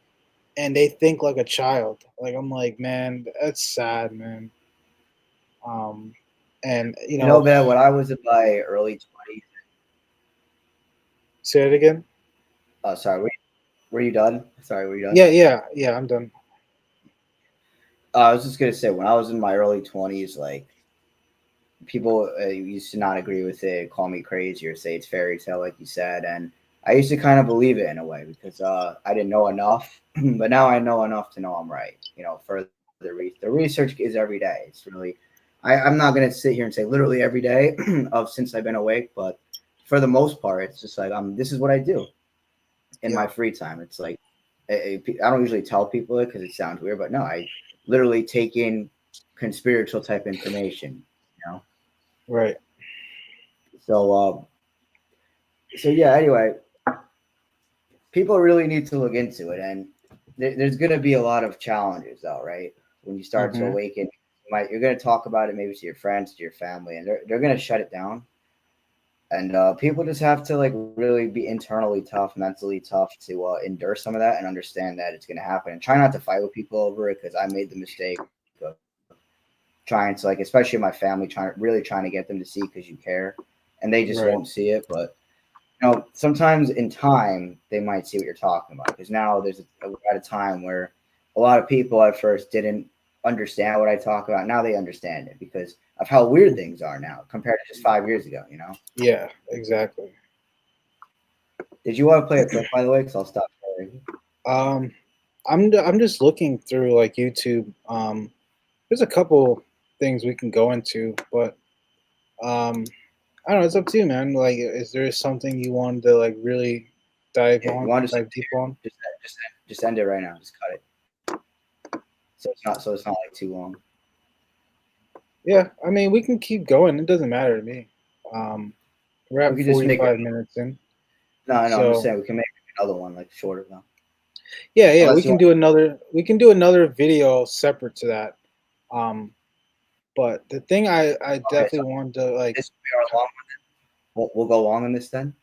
and they think like a child. Like, I'm like, man, that's sad, man. Um, and Man, when I was in my early 20s, say it again. sorry, were you done? Sorry, were you done? Yeah, yeah, yeah. I'm done. I was just gonna say when I was in my early 20s, like people used to not agree with it, call me crazy, or say it's fairy tale, like you said, and I used to kind of believe it in a way because I didn't know enough, but now I know enough to know I'm right. Further the research is every day. It's really, I'm not gonna sit here and say literally every day of since I've been awake, but for the most part, it's just like this is what I do in Yeah, my free time. It's like I don't usually tell people it because it sounds weird, but no, I literally take in conspiratorial type information. You know, right. so yeah. Anyway, people really need to look into it, and there's going to be a lot of challenges, though, right? When you start to Mm-hmm. awaken, you're going to talk about it maybe to your friends, to your family, and they're going to shut it down. And people just have to like really be internally tough, mentally tough to endure some of that and understand that it's going to happen. And try not to fight with people over it, because I made the mistake of trying to, like, especially my family, trying to get them to see because you care, and they just won't Right. see it. But sometimes in time they might see what you're talking about, because now we're at a time where a lot of people at first didn't understand what I talk about. Now they understand it because of how weird things are now compared to just 5 years ago. Yeah, exactly. Did you want to play a clip, by the way? Because I'll stop sharing. Um, I'm just looking through like YouTube. There's a couple things we can go into, but um, I don't know. It's up to you, man. Like, is there something you wanted to like really Yeah, you want to dive deep on? just end it right now. Just cut it, so it's not like too long. Yeah, I mean, we can keep going. It doesn't matter to me. Um, we're We at could just make it. 45 minutes in, No, no, I'm just so saying we can make another one like shorter though. yeah, yeah, we Unless you can want, do another. We can do another video separate to that. Um, but the thing I okay, so definitely wanted to like, this will be our long. We'll go long on this then.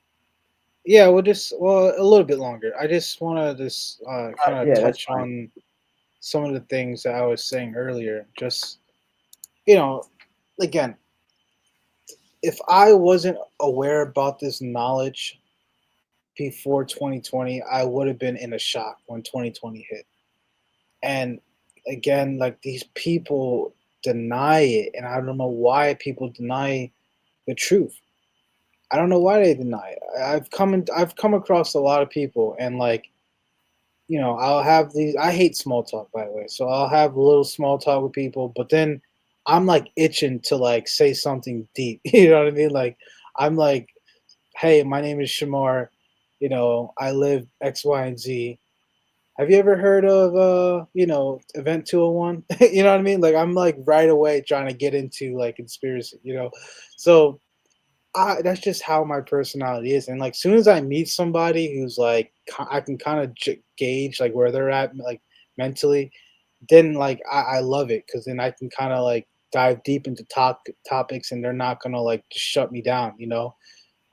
yeah, well a little bit longer. I just want to just kind of Yeah, that's touch fine. on some of the things that I was saying earlier. Just you know, again, if I wasn't aware about this knowledge before 2020, I would have been in a shock when 2020 hit. And again, like these people deny it, and I don't know why people deny the truth. I don't know why they deny it. I've come across a lot of people, and like I'll have these. I hate small talk, by the way. So I'll have a little small talk with people, but then I'm like itching to like say something deep. You know what I mean? Like I'm like, hey, my name is Shamar. I live X, Y, and Z. Have you ever heard of Event 201? You know what I mean? Like I'm like right away trying to get into like conspiracy. So that's just how my personality is. And like soon as I meet somebody who's like I can kind of gauge like where they're at like mentally, then like I love it because then I can kind of like dive deep into topics and they're not gonna like just shut me down.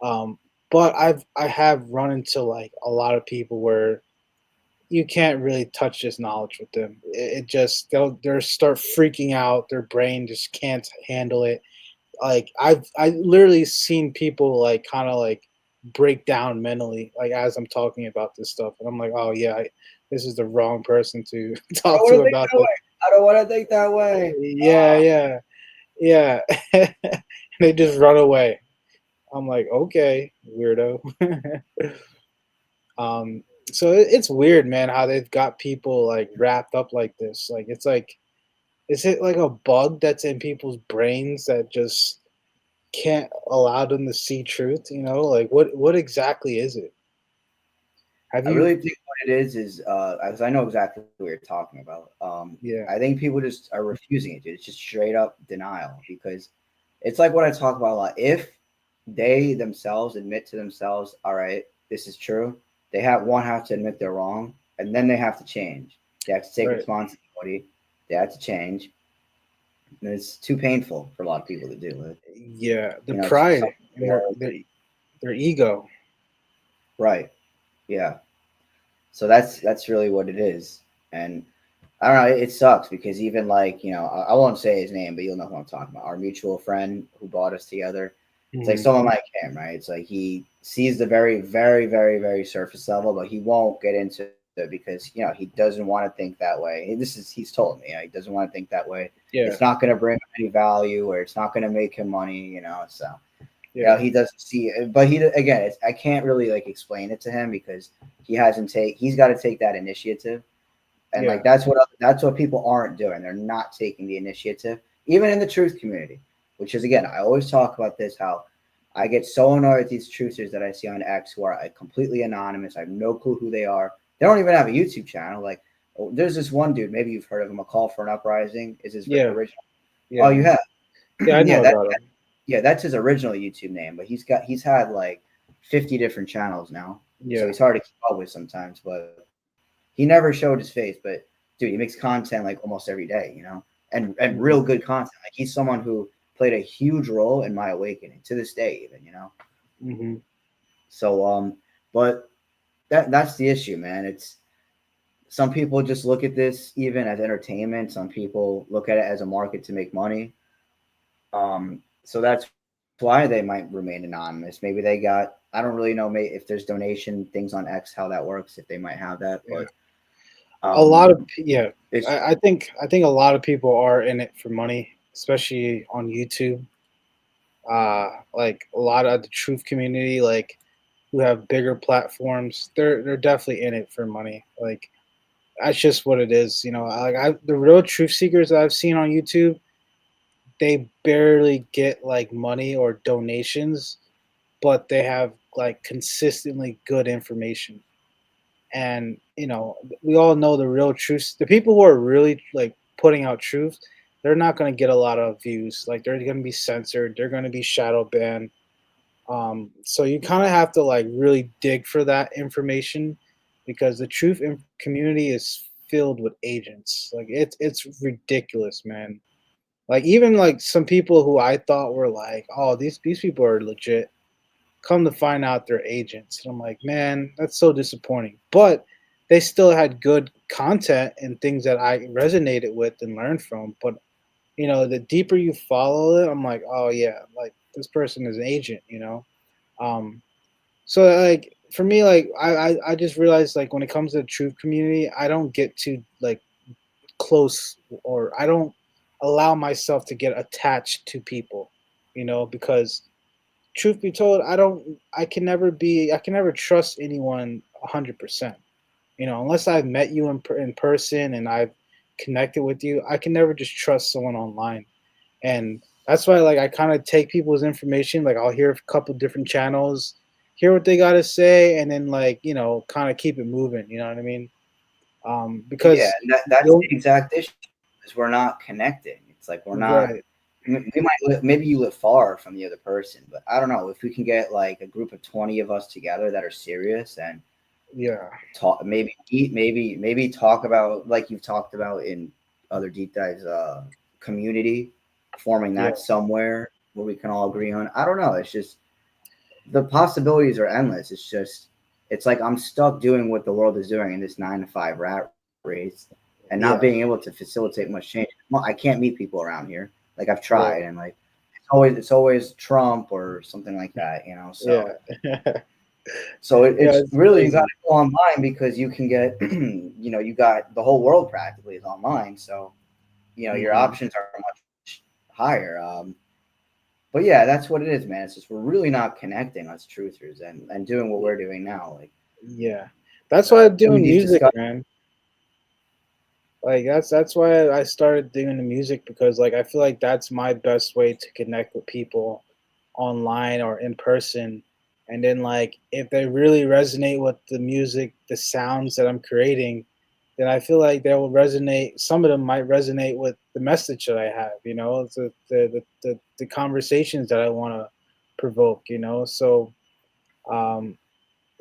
Um, but I have run into like a lot of people where you can't really touch this knowledge with them. It just they'll start freaking out. Their brain just can't handle it. Like I literally seen people like kind of like break down mentally like as I'm talking about this stuff, and I'm like, oh yeah, this is the wrong person to I don't talk want to to think about that this. way. I don't want to think that way. Yeah, yeah, yeah. And they just run away. I'm like, okay, weirdo. um, so it's weird, man, how they've got people like wrapped up like this. Like it's like, is it like a bug that's in people's brains that just can't allow them to see truth? Like what exactly is it? Have I you? really think what it is as I know exactly what you're talking about. Yeah, I think people just are refusing it, dude. It's just straight up denial, because it's like what I talk about a lot. If they themselves admit to themselves, all right, this is true, they have to admit they're wrong, and then they have to change. They have to take right. responsibility. They have to change. And it's too painful for a lot of people to do it. Yeah, the It's pride something and their ego. right. Yeah. So that's really what it is. And I don't know. It sucks because even like I won't say his name, but you'll know who I'm talking about. Our mutual friend who brought us together. It's like Hmm. someone like him, right? It's like he sees the very, very, very, very surface level, but he won't get into it because he doesn't want to think that way. He's told me, he doesn't want to think that way. It's Yeah, not going to bring him any value, or it's not going to make him money. So yeah, he doesn't see it, but he again, I can't really like explain it to him because he's got to take that initiative. And like yeah, that's what people aren't doing. They're not taking the initiative, even in the truth community. Which is, again, I always talk about this, how I get so annoyed with these truthers that I see on X who are like completely anonymous. I have no clue who they are. They don't even have a YouTube channel. Like, there's this one dude, maybe you've heard of him. A Call for an Uprising is his yeah, original. Oh, yeah, you have? yeah. I Yeah, know about him. that's his original YouTube name. But he's had like 50 different channels now. so Yeah. he's hard to keep up with sometimes. But he never showed his face. But dude, he makes content like almost every day, you know, and real Mhm. good content. Like he's someone who played a huge role in my awakening to this day, even, you know. Mhm. So but that's the issue, man. It's some people just look at this even as entertainment. Some people look at it as a market to make money. So that's why they might remain anonymous. Maybe they got, I don't really know if there's donation things on X how that works, if they might have that, but Yeah. A um, lot of yeah. it's I think a lot of people are in it for money, especially on YouTube. Like a lot of the truth community, like who have bigger platforms, they're definitely in it for money. Like that's just what it is. The real truth seekers that I've seen on YouTube, they barely get like money or donations, but they have like consistently good information. And we all know the real truth. The people who are really like putting out truth, they're not going to get a lot of views. Like they're going to be censored. They're going to be shadow banned. So you kind of have to like really dig for that information because the community is filled with agents. Like it's ridiculous, man. Like even like some people who I thought were like, oh, these people are legit. Come to find out they're agents. And I'm like, man, that's so disappointing. But they still had good content and things that I resonated with and learned from. But the deeper you follow it, I'm like, oh yeah, like this person is an agent. Um, so like for me, like I just realized like when it comes to the truth community, I don't get too like close or I don't allow myself to get attached to people, because truth be told, I can never trust anyone 100%. Unless I've met you in person and I've connected with you, I can never just trust someone online. And that's why like I kind of take people's information, like I'll hear a couple different channels, hear what they got to say, and then like kind of keep it moving. You know what I mean? yeah, Because and that's you'll the exact issue is we're not connecting. It's like we're not. right, We might maybe you live far from the other person, but I don't know if we can get like a group of 20 of us together that are serious and yeah, talk, maybe eat, maybe talk about like you've talked about in other deep dives, community, forming yeah, that somewhere where we can all agree on. I don't know. It's just the possibilities are endless. It's just it's like I'm stuck doing what the world is doing in this 9 to 5 rat race and not being yeah, able to facilitate much change. Well, I can't meet people around here. Like I've tried right, and like it's always Trump or something like that, you know. So yeah, yeah. it's It's really you got crazy. to go online because you can get you got the whole world practically is online. So your Hmm. options are much higher. But yeah, that's what it is, man. It's just we're really not connecting us truthers and doing what we're doing now. Like Yeah, that's why I'm through doing these music, discussions. man. Like that's why I started doing the music because like I feel like that's my best way to connect with people online or in person. And then like if they really resonate with the music, the sounds that I'm creating, then I feel like they will resonate. Some of them might resonate with the message that I have, the conversations that I want to provoke, So um,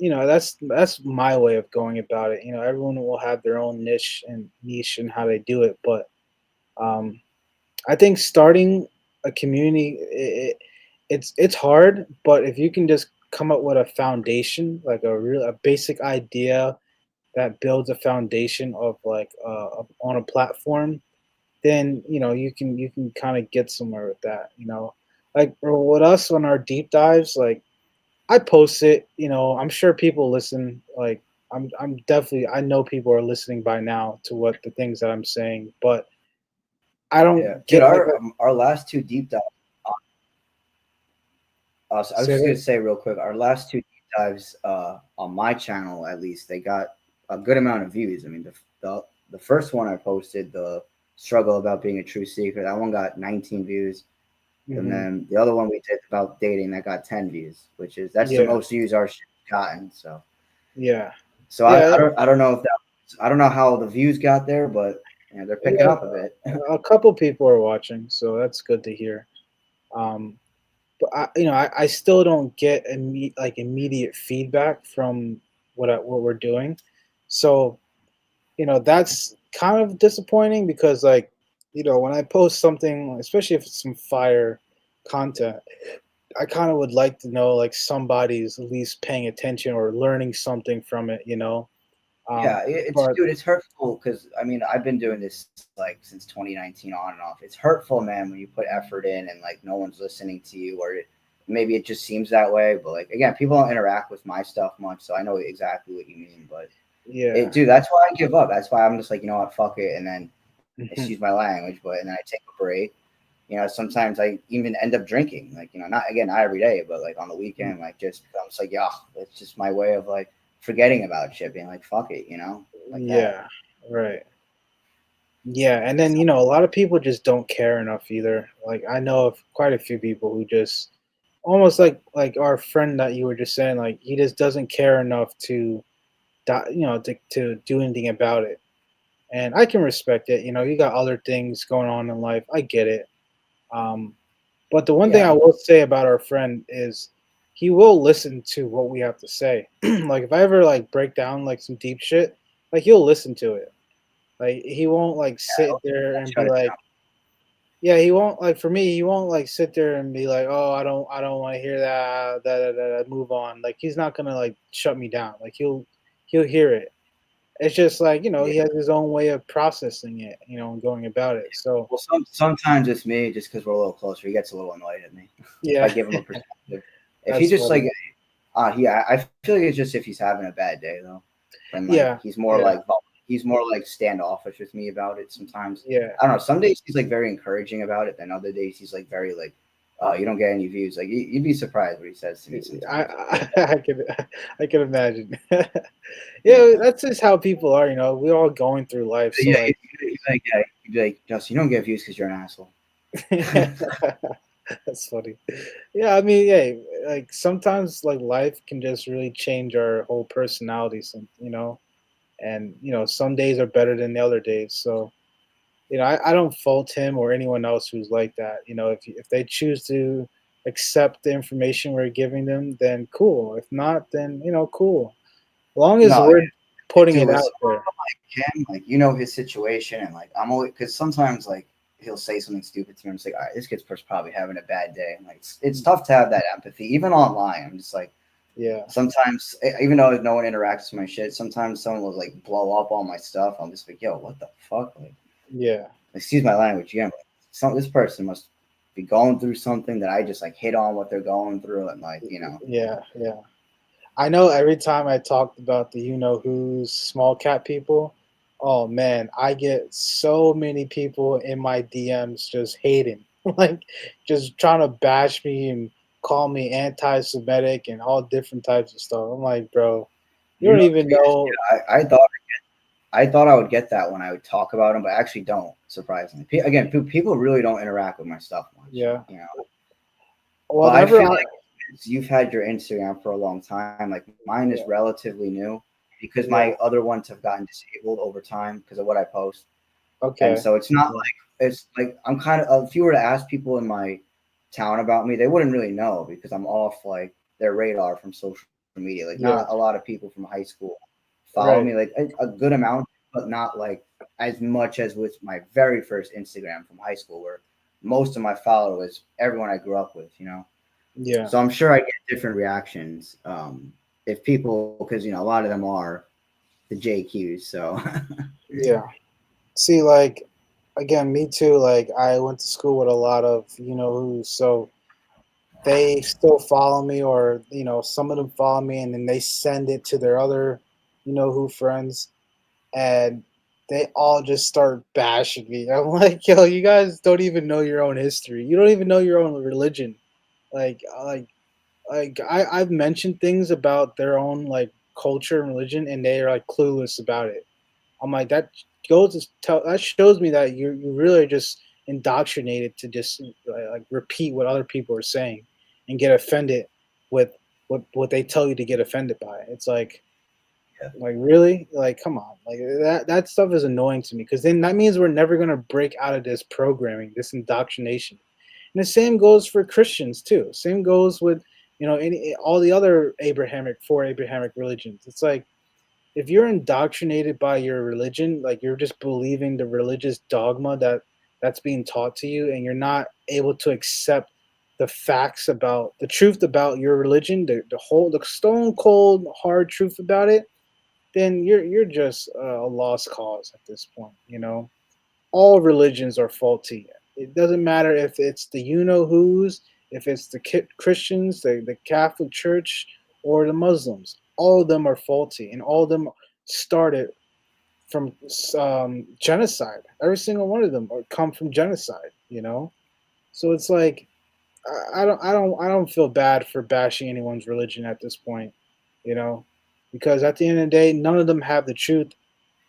that's my way of going about it. Everyone will have their own niche and how they do it, but um, I think starting a community, it's hard, but if you can just come up with a foundation, like a basic idea that builds a foundation of like on a platform, then you can kind of get somewhere with that. Like with us on our deep dives, like I post it. I'm sure people listen. Like I'm definitely I know people are listening by now to what the things that I'm saying, but I Yeah, don't dude, get like our last two deep dives. So I was say just gonna that. say real quick, our last two deep dives on my channel at least they got a good amount of views. I mean, the first one I posted, the struggle about being a true seeker, that one got 19 views, and Hmm. then the other one we did about dating that got 10 views, which is that's the Yeah, most views our shit's gotten. yeah, So yeah, I don't know if that I don't know how the views got there, but they're picking yeah. up a bit. A couple people are watching, so that's good to hear. But I still don't get like immediate feedback from what we're doing. So that's kind of disappointing because like when I post something, especially if it's some fire content, I kind of would like to know like somebody's at least paying attention or learning something from it. Yeah, it's But dude, it's hurtful because I mean I've been doing this like since 2019 on and off. It's hurtful, man, when you put effort in and like no one's listening to you, or maybe it just seems that way. But like again, people don't interact with my stuff much, so I know exactly what you mean. But yeah, dude, that's why I give up. That's why I'm just like, you know what, fuck it, and then excuse mhm, my language, but and then I take a break. Sometimes I even end up drinking, like not again, not every day, but like on the weekend, like just I'm just like, yeah, it's just my way of like forgetting about shit, being like, fuck it, like that. yeah, right. Yeah, and then So, a lot of people just don't care enough either. Like I know of quite a few people who just almost like our friend that you were just saying, like he just doesn't care enough to to do anything about it. And I can respect it. You got other things going on in life. I get it. Um, but the one thing I yeah, will say about our friend is he will listen to what we have to say. Like if I ever like break down like some deep shit, like he'll listen to it. Like he won't like sit there and shut be it like, down. yeah, he won't like for me, he won't like sit there and be like, "Oh, I don't want to hear that, move on." Like he's not going to like shut me down. Like he'll hear it. It's just like, Yeah. he has his own way of processing it, and going about it. So, Well, sometimes it's me just because we're a little closer. He gets a little annoyed at me if I yeah, give him a perspective. If he that's just like, funny. I feel like it's just if he's having a bad day though, then like Yeah. Yeah. he's more like standoffish with me about it. Sometimes Yeah. I don't know. Some days he's like very encouraging about it. Then other days he's like very like, you don't get any views. Like you'd be surprised what he says to me I sometimes. I, I can I can imagine. Yeah, Yeah. that's just how people are, we're all going through life. So Yeah, like he'd be like, Justin, you don't get views because you're an asshole. that's funny. Yeah, I mean, yeah, like sometimes like life can just really change our whole personality, and some days are better than the other days. So, I don't fault him or anyone else who's like that. If they choose to accept the information we're giving them, then cool. If not, then cool. As long as No, we're putting dude, it with out someone there. like him, like his situation, and like I'm always because sometimes like he'll say something stupid to me. I'm just like, all right, this kid's probably having a bad day. And, like it's tough to have that empathy, even online. I'm just like Yeah, sometimes, even though no one interacts with my shit, sometimes someone will like blow up all my stuff. I'm just like, yo, what the fuck? Like, yeah, excuse my language again. But this person must be going through something that I just like hit on what they're going through, and like yeah, yeah. I know every time I talked about the who's small cat people, oh man, I get so many people in my DMs just hating, like just trying to bash me and call me anti-Semitic and all different types of stuff. I'm like, bro, you don't to even be honest, know. I thought I would get that when I would talk about them, but I actually don't. Surprisingly, again, people really don't interact with my stuff much, Yeah. But Well, I whenever feel I like you've had your Instagram for a long time. Like mine is yeah, relatively new because my yeah, other ones have gotten disabled over time because of what I post, and okay, so it's not yeah, like it's like I'm kind of. If you were to ask people in my town about me, they wouldn't really know because I'm off like their radar from social media. Like not a yeah, lot of people from high school follow me, right, like a good amount, but not like as much as with my very first Instagram from high school, where most of my followers, everyone I grew up with. yeah, So I'm sure I get different reactions if people, because a lot of them are the JQs. So yeah. See, like again, me too. Like I went to school with a lot of who, so they still follow me, or some of them follow me, and then they send it to their other who friends, and they all just start bashing me. I'm like, yo, you guys don't even know your own history. You don't even know your own religion. Like I've mentioned things about their own like culture and religion, and they are like clueless about it. I'm like, that shows me that you really are just indoctrinated to just like repeat what other people are saying and get offended with what they tell you to get offended by. It's like really, like come on, like that stuff is annoying to me because then that means we're never gonna break out of this programming, this indoctrination. And the same goes for Christians too. Same goes with all the other Abrahamic religions. It's like if you're indoctrinated by your religion, like you're just believing the religious dogma that's being taught to you, and you're not able to accept the facts about the truth about your religion, the stone cold hard truth about it, then you're just a lost cause at this point. All religions are faulty. It doesn't matter if it's the you know who's, if it's the Christians, the Catholic Church, or the Muslims. All of them are faulty, and all of them started from genocide. Every single one of them come from genocide. So it's like I don't feel bad for bashing anyone's religion at this point. You know, because at the end of the day, none of them have the truth.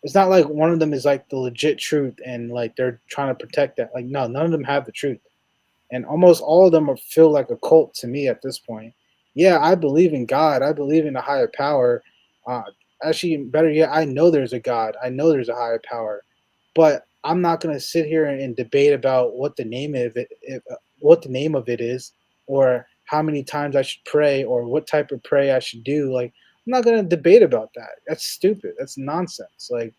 It's not like one of them is like the legit truth and like they're trying to protect that. Like no, none of them have the truth, and almost all of them feel like a cult to me at this point. Yeah, I believe in God. I believe in a higher power. Uh, Actually, better yet, I know there's a God. I know there's a higher power, but I'm not gonna sit here and debate about what the name of it is, or how many times I should pray, or what type of pray I should do. Like, I'm not gonna debate about that. That's stupid. That's nonsense. Like,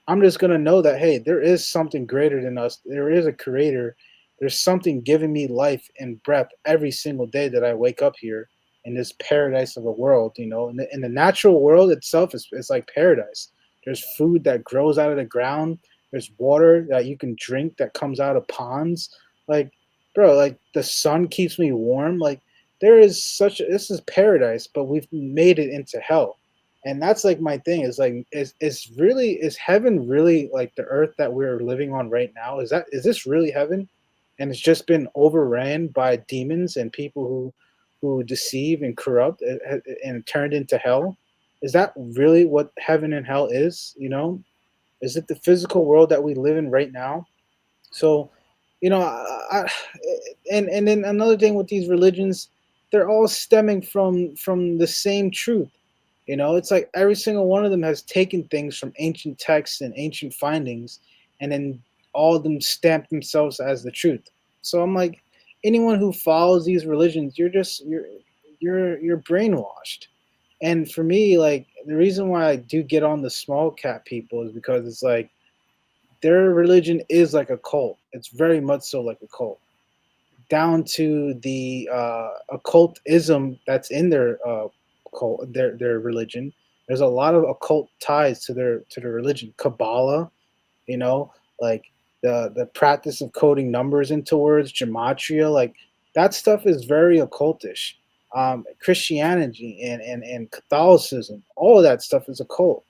I'm just gonna know that hey, there is something greater than us. There is a creator. There's something giving me life and breath every single day that I wake up here in this paradise of a world. In the natural world itself is like paradise. There's food that grows out of the ground. There's water that you can drink that comes out of ponds. Like, bro, like the sun keeps me warm. Like, this is paradise, but we've made it into hell, and that's like my thing is like is heaven really like the earth that we're living on right now? Is this really heaven? And it's just been overran by demons and people who deceive and corrupt and turned into hell. Is that really what heaven and hell is? Is it the physical world that we live in right now? So, and then another thing with these religions, they're all stemming from the same truth. It's like every single one of them has taken things from ancient texts and ancient findings, and then all of them stamp themselves as the truth. So I'm like, anyone who follows these religions, you're brainwashed. And for me, like the reason why I do get on the small cap people is because it's like their religion is like a cult. It's very much so like a cult, down to the occultism that's in their their religion. There's a lot of occult ties to their religion. Kabbalah, you know, like the practice of coding numbers into words, gematria, like that stuff is very occultish. Christianity and Catholicism, all of that stuff is a cult.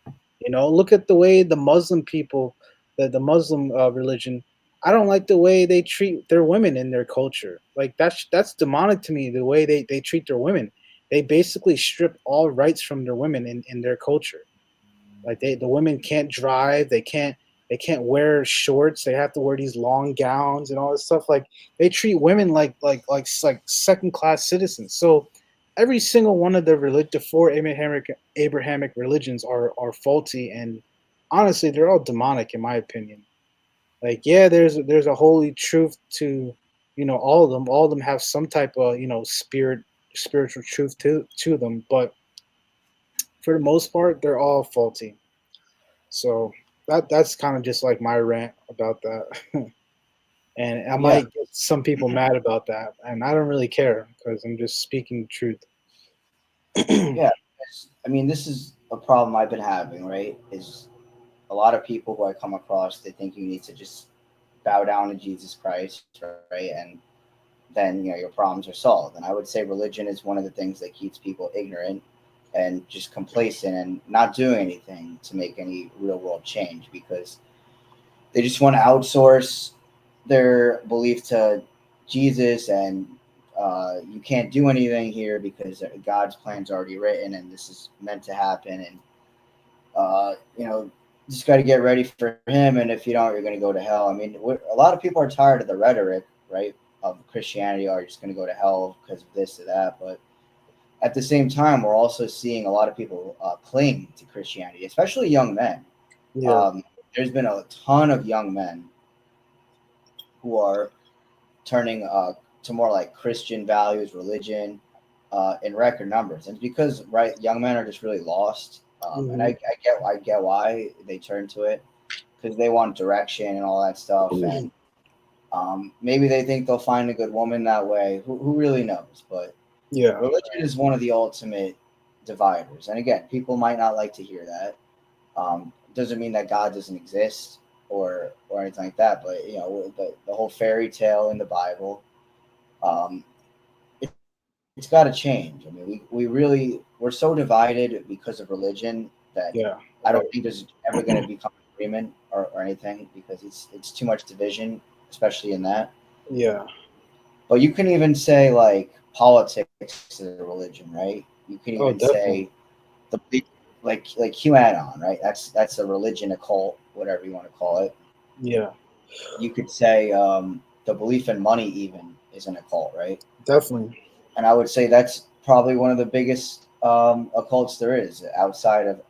Look at the way the Muslim people, the Muslim religion. I don't like the way they treat their women in their culture. Like that's demonic to me. The way they treat their women, they basically strip all rights from their women in their culture. Like the women can't drive, they can't wear shorts, they have to wear these long gowns and all this stuff. Like they treat women like second class citizens. So every single one of the four Abrahamic religions are faulty, and honestly they're all demonic in my opinion. Like yeah, there's a holy truth to all of them. All of them have some type of spiritual truth to them, but for the most part they're all faulty. So that's kind of just like my rant about that. And I Yeah, might get some people mad about that, and I don't really care because I'm just speaking truth. yeah. I mean, this is a problem I've been having, right? Is a lot of people who I come across, they think you need to just bow down to Jesus Christ, right? And then, your problems are solved. And I would say religion is one of the things that keeps people ignorant and just complacent and not doing anything to make any real world change, because they just want to outsource their belief to Jesus, and you can't do anything here because God's plan's already written and this is meant to happen. And just got to get ready for him. And if you don't, you're going to go to hell. I mean, a lot of people are tired of the rhetoric, right, of Christianity, are just going to go to hell because of this or that. But at the same time, we're also seeing a lot of people cling to Christianity, especially young men. Yeah, Um, there's been a ton of young men who are turning to more like Christian values, religion. in record numbers, and it's because right young men are just really lost, and Hmm. I get why they turn to it because they want direction and all that stuff, and maybe they think they'll find a good woman that way. Who really knows? But Yeah, religion is one of the ultimate dividers, and again, people might not like to hear that. Doesn't mean that God doesn't exist or anything like that, but you know the whole fairy tale in the Bible. Um, it's got to change. I mean, we're so divided because of religion that yeah, I don't right. think there's ever going to become agreement or anything because it's too much division, especially in that. Yeah, But you can even say like politics is a religion, right? You can even oh, say definitely. the like QAnon, right? That's a religion, a cult, whatever you want to call it. Yeah, You could say the belief in money even isn't a cult, right? definitely. And I would say that's probably one of the biggest occults there is outside of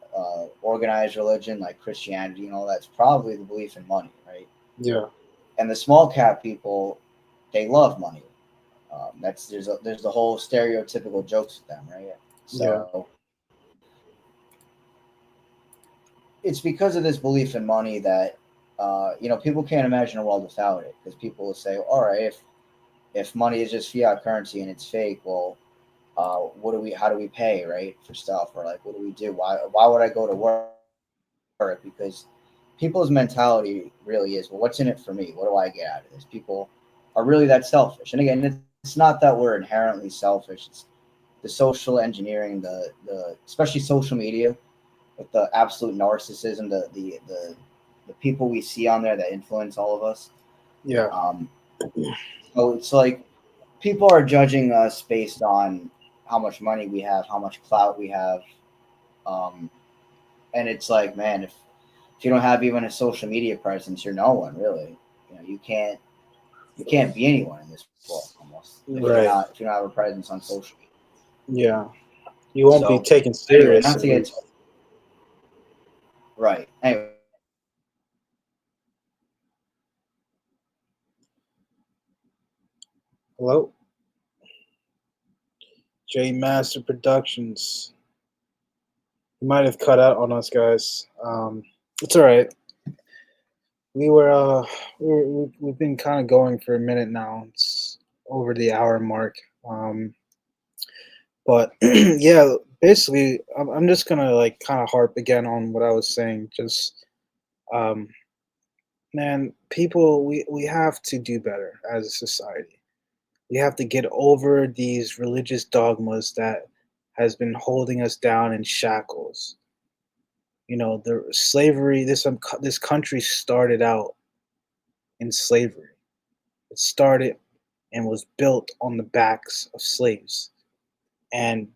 organized religion like Christianity and all that's probably the belief in money, right? Yeah, And the small cap people, they love money. That's there's the whole stereotypical jokes with them, right? yeah, So it's because of this belief in money that people can't imagine a world without it because people will say, all right, if money is just fiat currency and it's fake, well, what do we how do we pay right for stuff or like what do we do why would I go to work because people's mentality really is well what's in it for me, what do I get out of this? People are really that selfish, and again it's not that we're inherently selfish, it's the social engineering, the especially social media with the absolute narcissism, the people we see on there that influence all of us. yeah, um, so it's like people are judging us based on how much money we have, how much clout we have, um, and it's like, man, if you don't have even a social media presence, you're no one really. You can't be anyone in this world almost right. if you don't have a presence on social media. Yeah, you won't be So taken anyway, serious not at to get least. right. Anyway, Hello, J Master Productions. You might have cut out on us, guys. It's all right. We were we've been kind of going for a minute now. It's over the hour mark. But yeah, basically, I'm just gonna like kind of harp again on what I was saying. Just um, man, people, we have to do better as a society. We have to get over these religious dogmas that has been holding us down in shackles. You know, the slavery. This country started out in slavery. It started and was built on the backs of slaves. And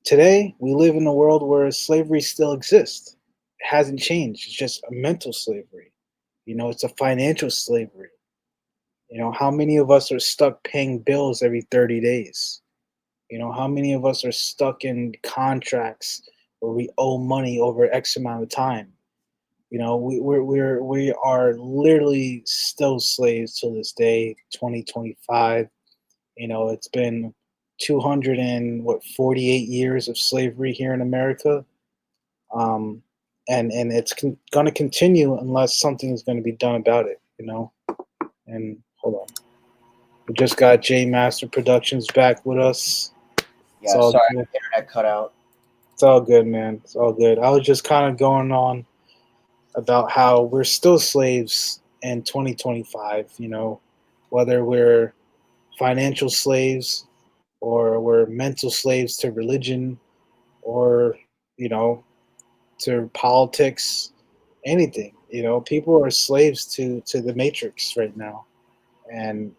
today, we live in a world where slavery still exists. It hasn't changed. It's just a mental slavery. You know, it's a financial slavery. You know, how many of us are stuck paying bills every 30 days? You know, how many of us are stuck in contracts where we owe money over X amount of time? You know, we are literally still slaves to this day, 2025. You know, it's been 200 and what 48 years of slavery here in America, um, and it's going to continue unless something is going to be done about it. You know, and hold on, we just got J Master Productions back with us. It's yeah, all sorry, good. internet cut out. It's all good, man. It's all good. I was just kind of going on about how we're still slaves in 2025. You know, whether we're financial slaves or we're mental slaves to religion or you know to politics, anything. You know, people are slaves to the matrix right now. And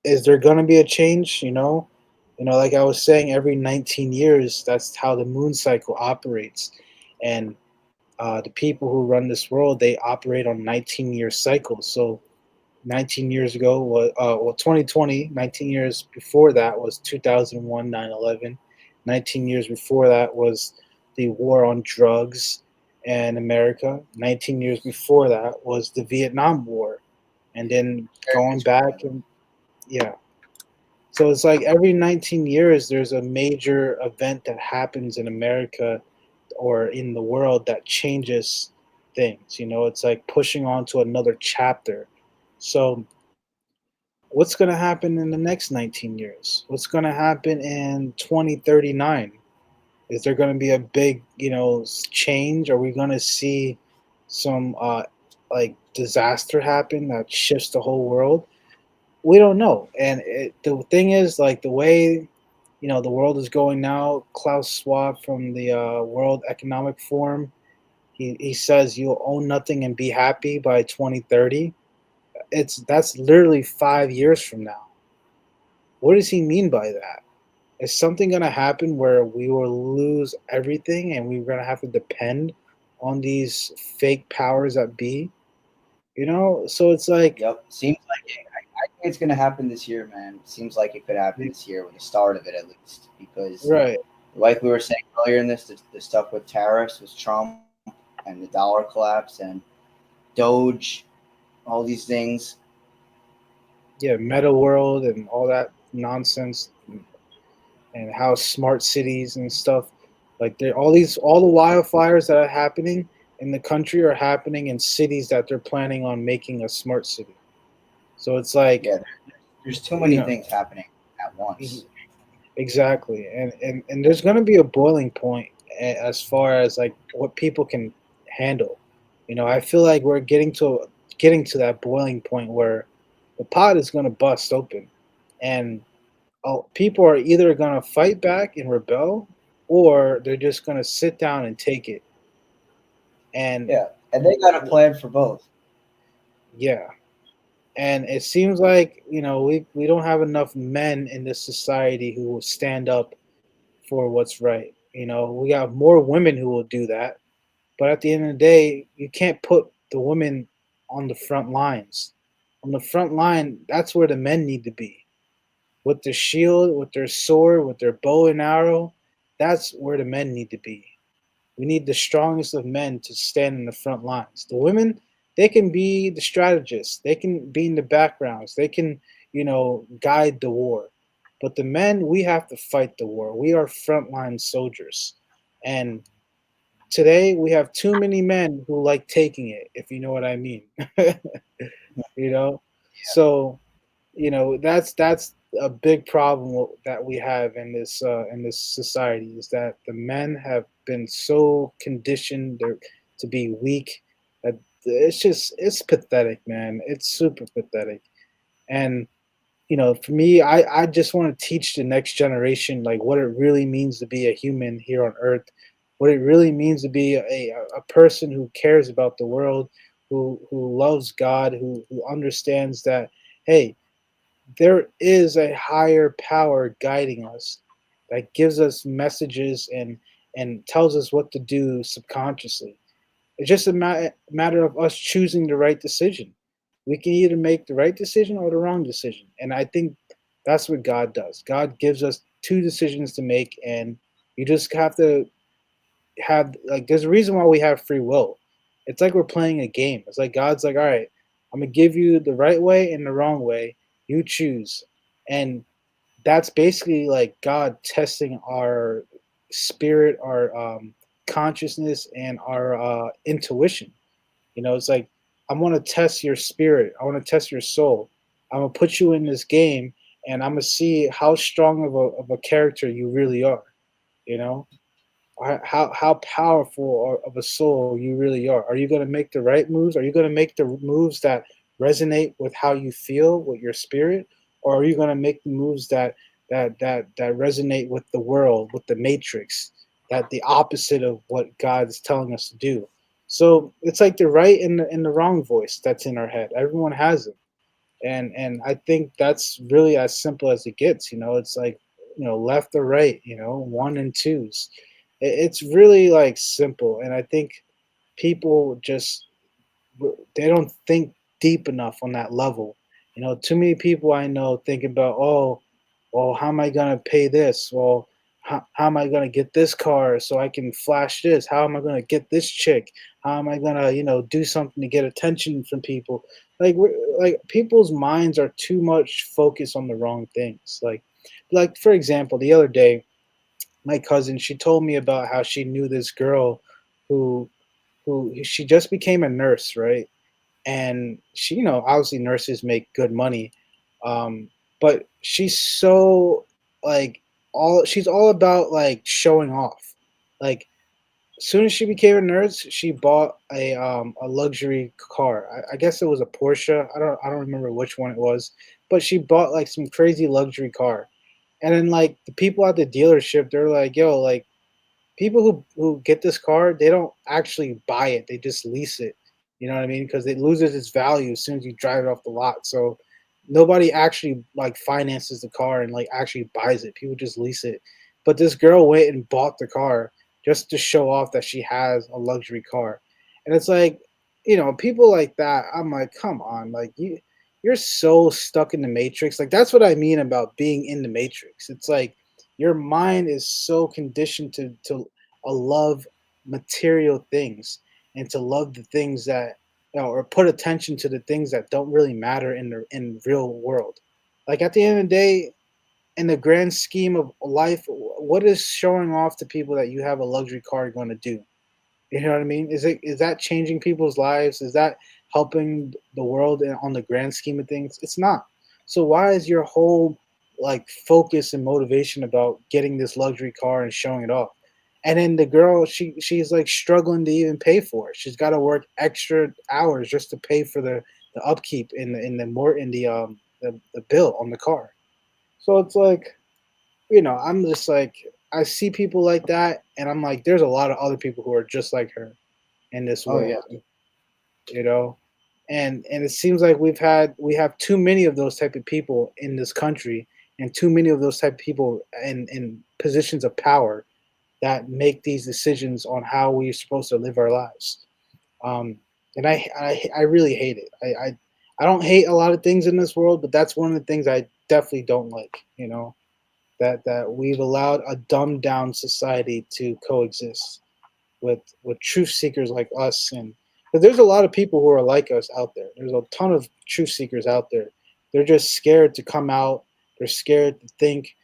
is there going to be a change? Like I was saying, every 19 years, that's how the moon cycle operates. And the people who run this world, they operate on 19-year cycles. So 19 years ago was 2020. 19 years before that was 2001 9/11. 19 years before that was the war on drugs in America. 19 years before that was the Vietnam War. And then Very going good, back brother. and yeah, So it's like every 19 years there's a major event that happens in America or in the world that changes things. It's like pushing on to another chapter. So what's going to happen in the next 19 years? What's going to happen in 2039? Is there going to be a big, change? Are we going to see some like disaster happen that shifts the whole world? We don't know. And the thing is, like the way the world is going now, Klaus Schwab from the World Economic Forum, he says you'll own nothing and be happy by 2030. That's literally 5 years from now. What does he mean by that? Is something going to happen where we will lose everything and we're going to have to depend on these fake powers that be? So it's like, Yep. Seems like it. I think it's going to happen this year, man. Seems like it could happen this year, with the start of it at least. Because, right. like we were saying earlier in this, the stuff with tariffs, with Trump and the dollar collapse and Doge, all these things. Yeah, meta world and all that nonsense, and how smart cities and stuff, like they're all the wildfires that are happening in the country are happening in cities that they're planning on making a smart city. So it's like, Yeah, there's too you many know things happening at e- once. exactly. And there's going to be a boiling point as far as like what people can handle. I feel like we're getting to that boiling point where the pot is going to bust open, and people are either going to fight back and rebel, or they're just going to sit down and take it. And Yeah, and they got a plan for both. yeah, and it seems like we don't have enough men in this society who will stand up for what's right. We got more women who will do that, but at the end of the day, you can't put the women on the front lines. On the front line, that's where the men need to be, with their shield, with their sword, with their bow and arrow. That's where the men need to be. We need the strongest of men to stand in the front lines. The women, they can be the strategists. They can be in the backgrounds. They can, guide the war. But the men, we have to fight the war. We are frontline soldiers. And today we have too many men who like taking it, if you know what I mean. you know? So that's a big problem that we have in this society, is that the men have been so conditioned to be weak that it's pathetic, man. It's super pathetic. And for me, I just want to teach the next generation like what it really means to be a human here on earth, what it really means to be a person who cares about the world, who loves God, who understands that, hey, there is a higher power guiding us, that gives us messages and tells us what to do subconsciously. It's just a matter of us choosing the right decision. We can either make the right decision or the wrong decision, and I think that's what God does. God gives us two decisions to make, and you just have to have, like, there's a reason why we have free will. It's like we're playing a game. It's like God's like, all right, I'm gonna give you the right way and the wrong way. You choose. And that's basically like God testing our spirit, our consciousness, and our intuition. It's like, I want to test your spirit. I want to test your soul. I'm gonna put you in this game, and I'm gonna see how strong of a character you really are. You know, how powerful of a soul you really are. Are you going to make the right moves? Are you going to make the moves that resonate with how you feel, with your spirit, or are you going to make the moves that resonate with the world, with the matrix, that the opposite of what God is telling us to do? So it's like the right and the wrong voice that's in our head. Everyone has it, and I think that's really as simple as it gets. It's like, left or right. One and twos. It's really like simple, and I think people just, they don't think deep enough on that level. Too many people I know think about, oh, well, how am I gonna pay this? Well, how am I gonna get this car so I can flash this? How am I gonna get this chick? How am I gonna, do something to get attention from people? Like people's minds are too much focused on the wrong things. Like for example, the other day, my cousin, she told me about how she knew this girl who she just became a nurse, right? And she, obviously nurses make good money, um, but she's so like she's all about like showing off. Like as soon as she became a nurse, she bought a luxury car. I guess it was a Porsche. I don't remember which one it was, but she bought like some crazy luxury car. And then like the people at the dealership, they're like, "Yo, like people who get this car, they don't actually buy it; they just lease it. You know what I mean? Because it loses its value as soon as you drive it off the lot. So nobody actually like finances the car and like actually buys it. People just lease it. But this girl went and bought the car just to show off that she has a luxury car, and it's like, people like that. I'm like, come on, like you're so stuck in the matrix. Like that's what I mean about being in the matrix. It's like your mind is so conditioned to love material things and to love the things that, or put attention to the things that don't really matter in real world. Like at the end of the day, in the grand scheme of life, what is showing off to people that you have a luxury car going to do? You know what I mean? Is that changing people's lives? Is that helping the world on the grand scheme of things? It's not. So why is your whole like focus and motivation about getting this luxury car and showing it off? And then the girl, she's like struggling to even pay for it. She's got to work extra hours just to pay for the upkeep in the bill on the car. So it's like, I'm just like, I see people like that, and I'm like, there's a lot of other people who are just like her in this Oh yeah. world, you know. And it seems like we have too many of those type of people in this country, and too many of those type of people in positions of power that make these decisions on how we're supposed to live our lives. Um, and I really hate it. I don't hate a lot of things in this world, but that's one of the things I definitely don't like. That we've allowed a dumbed down society to coexist with truth seekers like us. And but there's a lot of people who are like us out there. There's a ton of truth seekers out there. They're just scared to come out. They're scared to think,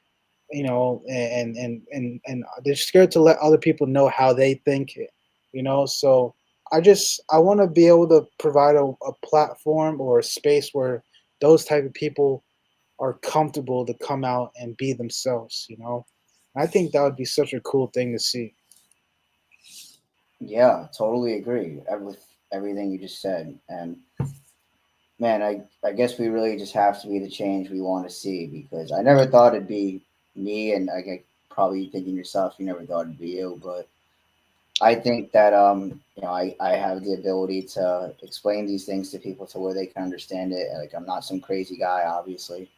and they're scared to let other people know how they think. So I want to be able to provide a platform or a space where those type of people are comfortable to come out and be themselves. I think that would be such a cool thing to see. Yeah, totally agree with everything you just said. And man, I guess we really just have to be the change we want to see, because I never thought it'd be me, and I get probably thinking yourself, you never thought it'd be you, but I think that I have the ability to explain these things to people to where they can understand it. Like I'm not some crazy guy, obviously.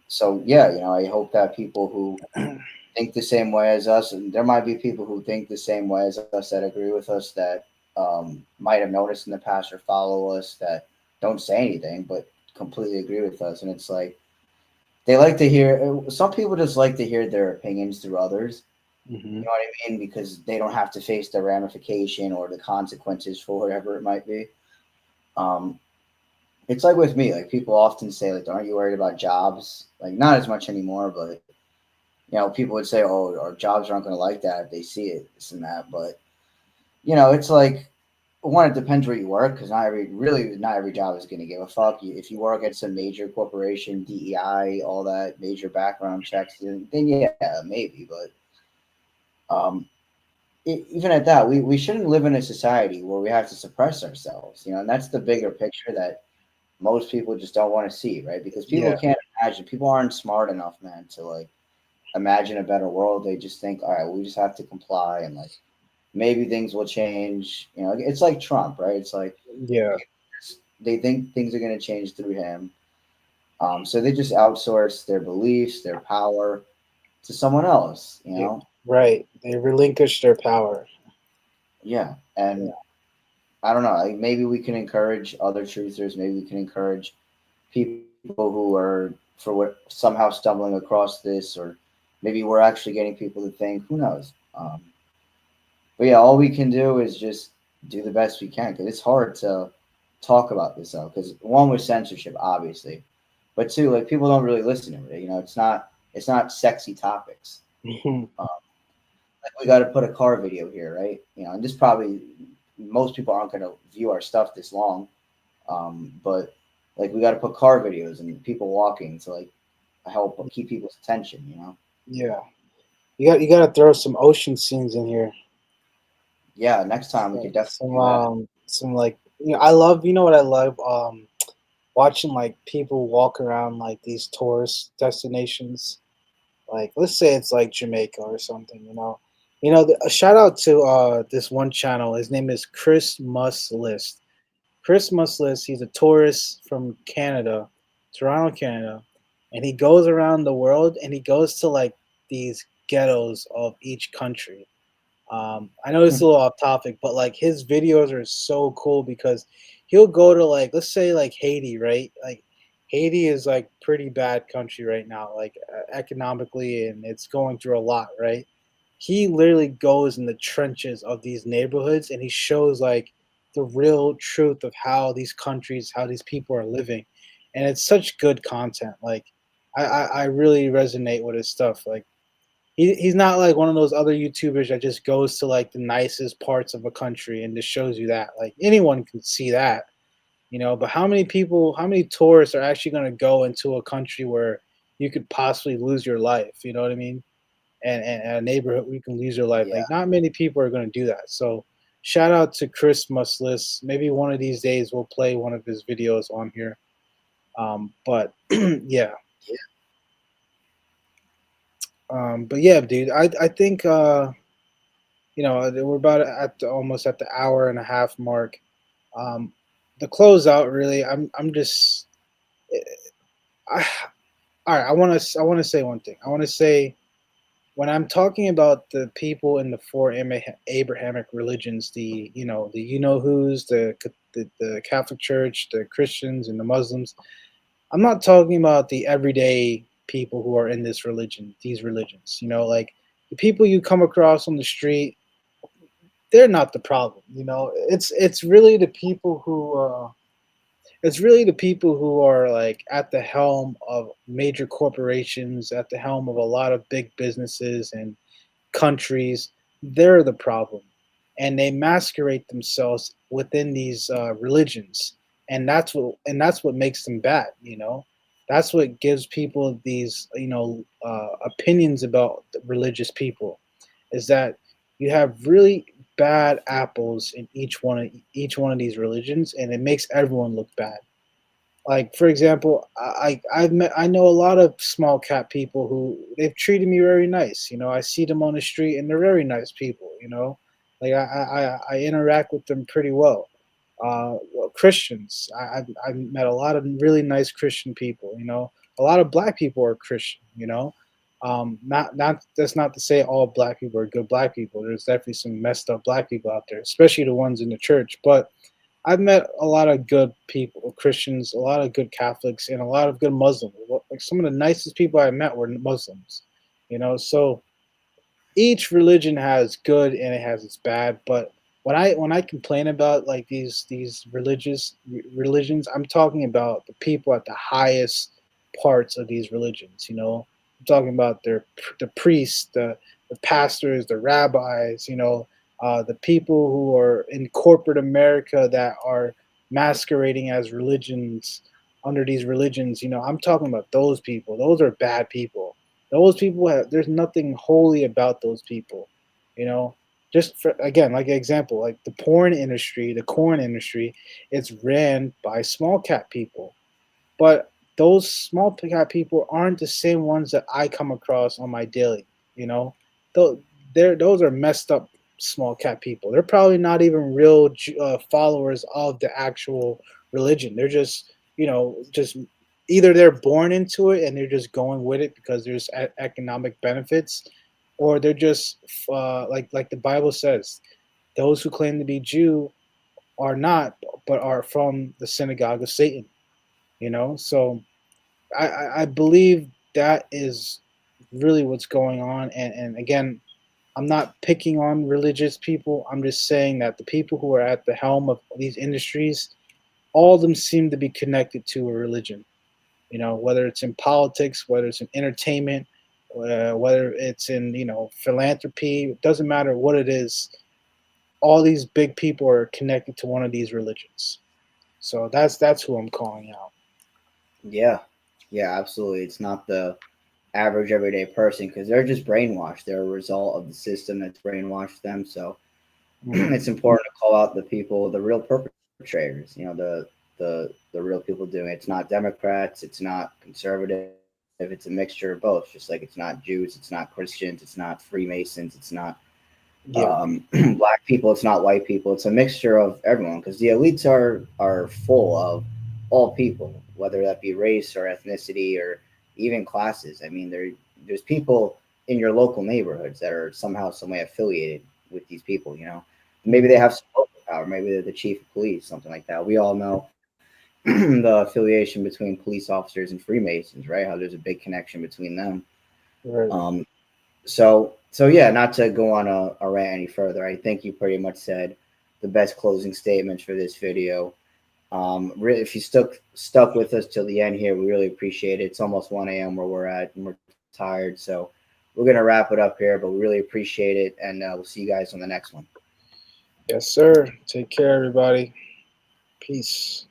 So yeah, I hope that people who think the same way as us, and there might be people who think the same way as us that agree with us, that might have noticed in the past or follow us, that don't say anything but completely agree with us. And it's like they like to hear. Some people just like to hear their opinions through others. Hmm. You know what I mean? Because they don't have to face the ramification or the consequences for whatever it might be. Um, it's like with me. Like people often say, like, "Aren't you worried about jobs?" Like not as much anymore, but people would say, "Oh, our jobs aren't going to like that if they see it, this and that." But it's like one, it depends where you work, because not every job is going to give a fuck. If you work at some major corporation, DEI, all that major background checks, then yeah, maybe. But um, even at that, we shouldn't live in a society where we have to suppress ourselves. And that's the bigger picture that most people just don't want to see, right? Because people Yeah, can't imagine. People aren't smart enough, man, to like imagine a better world. They just think, all right, we just have to comply, and like maybe things will change. It's like Trump, right? It's like yeah, they think things are going to change through him. So they just outsource their beliefs, their power to someone else. yeah. Right. They relinquish their power. Yeah. And I don't know. Like maybe we can encourage other truthers. Maybe we can encourage people who are for what somehow stumbling across this, or maybe we're actually getting people to think. Who knows? But yeah, all we can do is just do the best we can because it's hard to talk about this though. Because one, with censorship, obviously, but two, like people don't really listen to it. You know, it's not sexy topics. Um, like we got to put a car video here, right? You know, and this probably most people aren't going to view our stuff this long. But like we got to put car videos and people walking to like help keep people's attention. You know. Yeah, you got to throw some ocean scenes in here. Yeah, next time we So, could definitely some do that. some like I love, you know what I love, watching like people walk around like these tourist destinations. Like let's say it's like Jamaica or something, you know. A shout out to this one channel. His name is Chris Must List. Chris Must List. He's a tourist from Canada, Toronto, Canada, and he goes around the world and he goes to like these ghettos of each country. I know it's a little off topic, but like his videos are so cool because he'll go to like let's say like Haiti, right? Like Haiti is like pretty bad country right now, like economically, and it's going through a lot, right? He literally goes in the trenches of these neighborhoods and he shows like the real truth of how these countries, how these people are living, and it's such good content. Like I really resonate with his stuff. Like he's not like one of those other YouTubers that just goes to like the nicest parts of a country and just shows you that. Like anyone can see that, you know. But how many people, how many tourists are actually going to go into a country where you could possibly lose your life? You know what I mean? And a neighborhood where you can lose your life. Yeah. Like not many people are going to do that. So shout out to Chris Muslis. Maybe one of these days we'll play one of his videos on here. But yeah. But yeah, dude, I think we're about almost at the hour and a half mark. Um, the closeout, really, I'm just, I, all right. I want to say one thing. I want to say when I'm talking about the people in the four Abrahamic religions, the who's, the Catholic Church, the Christians, and the Muslims. I'm not talking about the everyday people who are in these religions. Like the people you come across on the street, they're not the problem. It's really the people who are like at the helm of major corporations, at the helm of a lot of big businesses and countries. They're the problem, and they masquerade themselves within these religions, and that's what makes them bad. That's what gives people these opinions about religious people, is that you have really bad apples in each one of these religions, and it makes everyone look bad. Like for example, I know a lot of small cap people who they've treated me very nice. I see them on the street and they're very nice people. Like I interact with them pretty well. Well, Christians, I've met a lot of really nice Christian people. A lot of black people are Christian. Not that's not to say all black people are good black people. There's definitely some messed up black people out there, especially the ones in the church. But I've met a lot of good people, Christians, a lot of good Catholics, and a lot of good Muslims. Like some of the nicest people I met were Muslims. So each religion has good and it has its bad. But when I complain about like these religions, I'm talking about the people at the highest parts of these religions. I'm talking about the priests, the pastors, the rabbis. The people who are in corporate America that are masquerading as religions under these religions. I'm talking about those people. Those are bad people. Those people there's nothing holy about those people. You know, just for, again, like an example, like the porn industry, the corn industry, it's ran by small cap people. But those small cap people aren't the same ones that I come across on my daily. You know, Tho- those are messed up small cap people. They're probably not even real followers of the actual religion. They're just either they're born into it and they're just going with it because there's economic benefits, or they're just like the Bible says, those who claim to be Jew are not, but are from the synagogue of Satan. So I believe that is really what's going on. And again, I'm not picking on religious people. I'm just saying that the people who are at the helm of these industries, all of them seem to be connected to a religion. Whether it's in politics, whether it's in entertainment, whether it's in philanthropy, it doesn't matter what it is. All these big people are connected to one of these religions. So that's who I'm calling out. Yeah, yeah, absolutely. It's not the average everyday person because they're just brainwashed. They're a result of the system that's brainwashed them. So Hmm. it's important to call out the people, the real perpetrators. The real people doing it. It's not Democrats. It's not conservative. It's a mixture of both. Just like it's not Jews. It's not Christians. It's not Freemasons. It's not Yeah. black people. It's not white people. It's a mixture of everyone because the elites are full of all people, whether that be race or ethnicity or even classes. I mean, there's people in your local neighborhoods that are somehow some way affiliated with these people. Maybe they Hmm. have some local power. Maybe they're the chief of police, something like that. We all know the affiliation between police officers and Freemasons, right? How there's a big connection between them. Right. Um, so yeah, not to go on a rant any further. I think you pretty much said the best closing statements for this video. Really, if you stuck with us till the end here, we really appreciate it. It's almost 1 a.m. where we're at, and we're tired, so we're gonna wrap it up here. But we really appreciate it, and we'll see you guys on the next one. Yes, sir. Take care, everybody. Peace.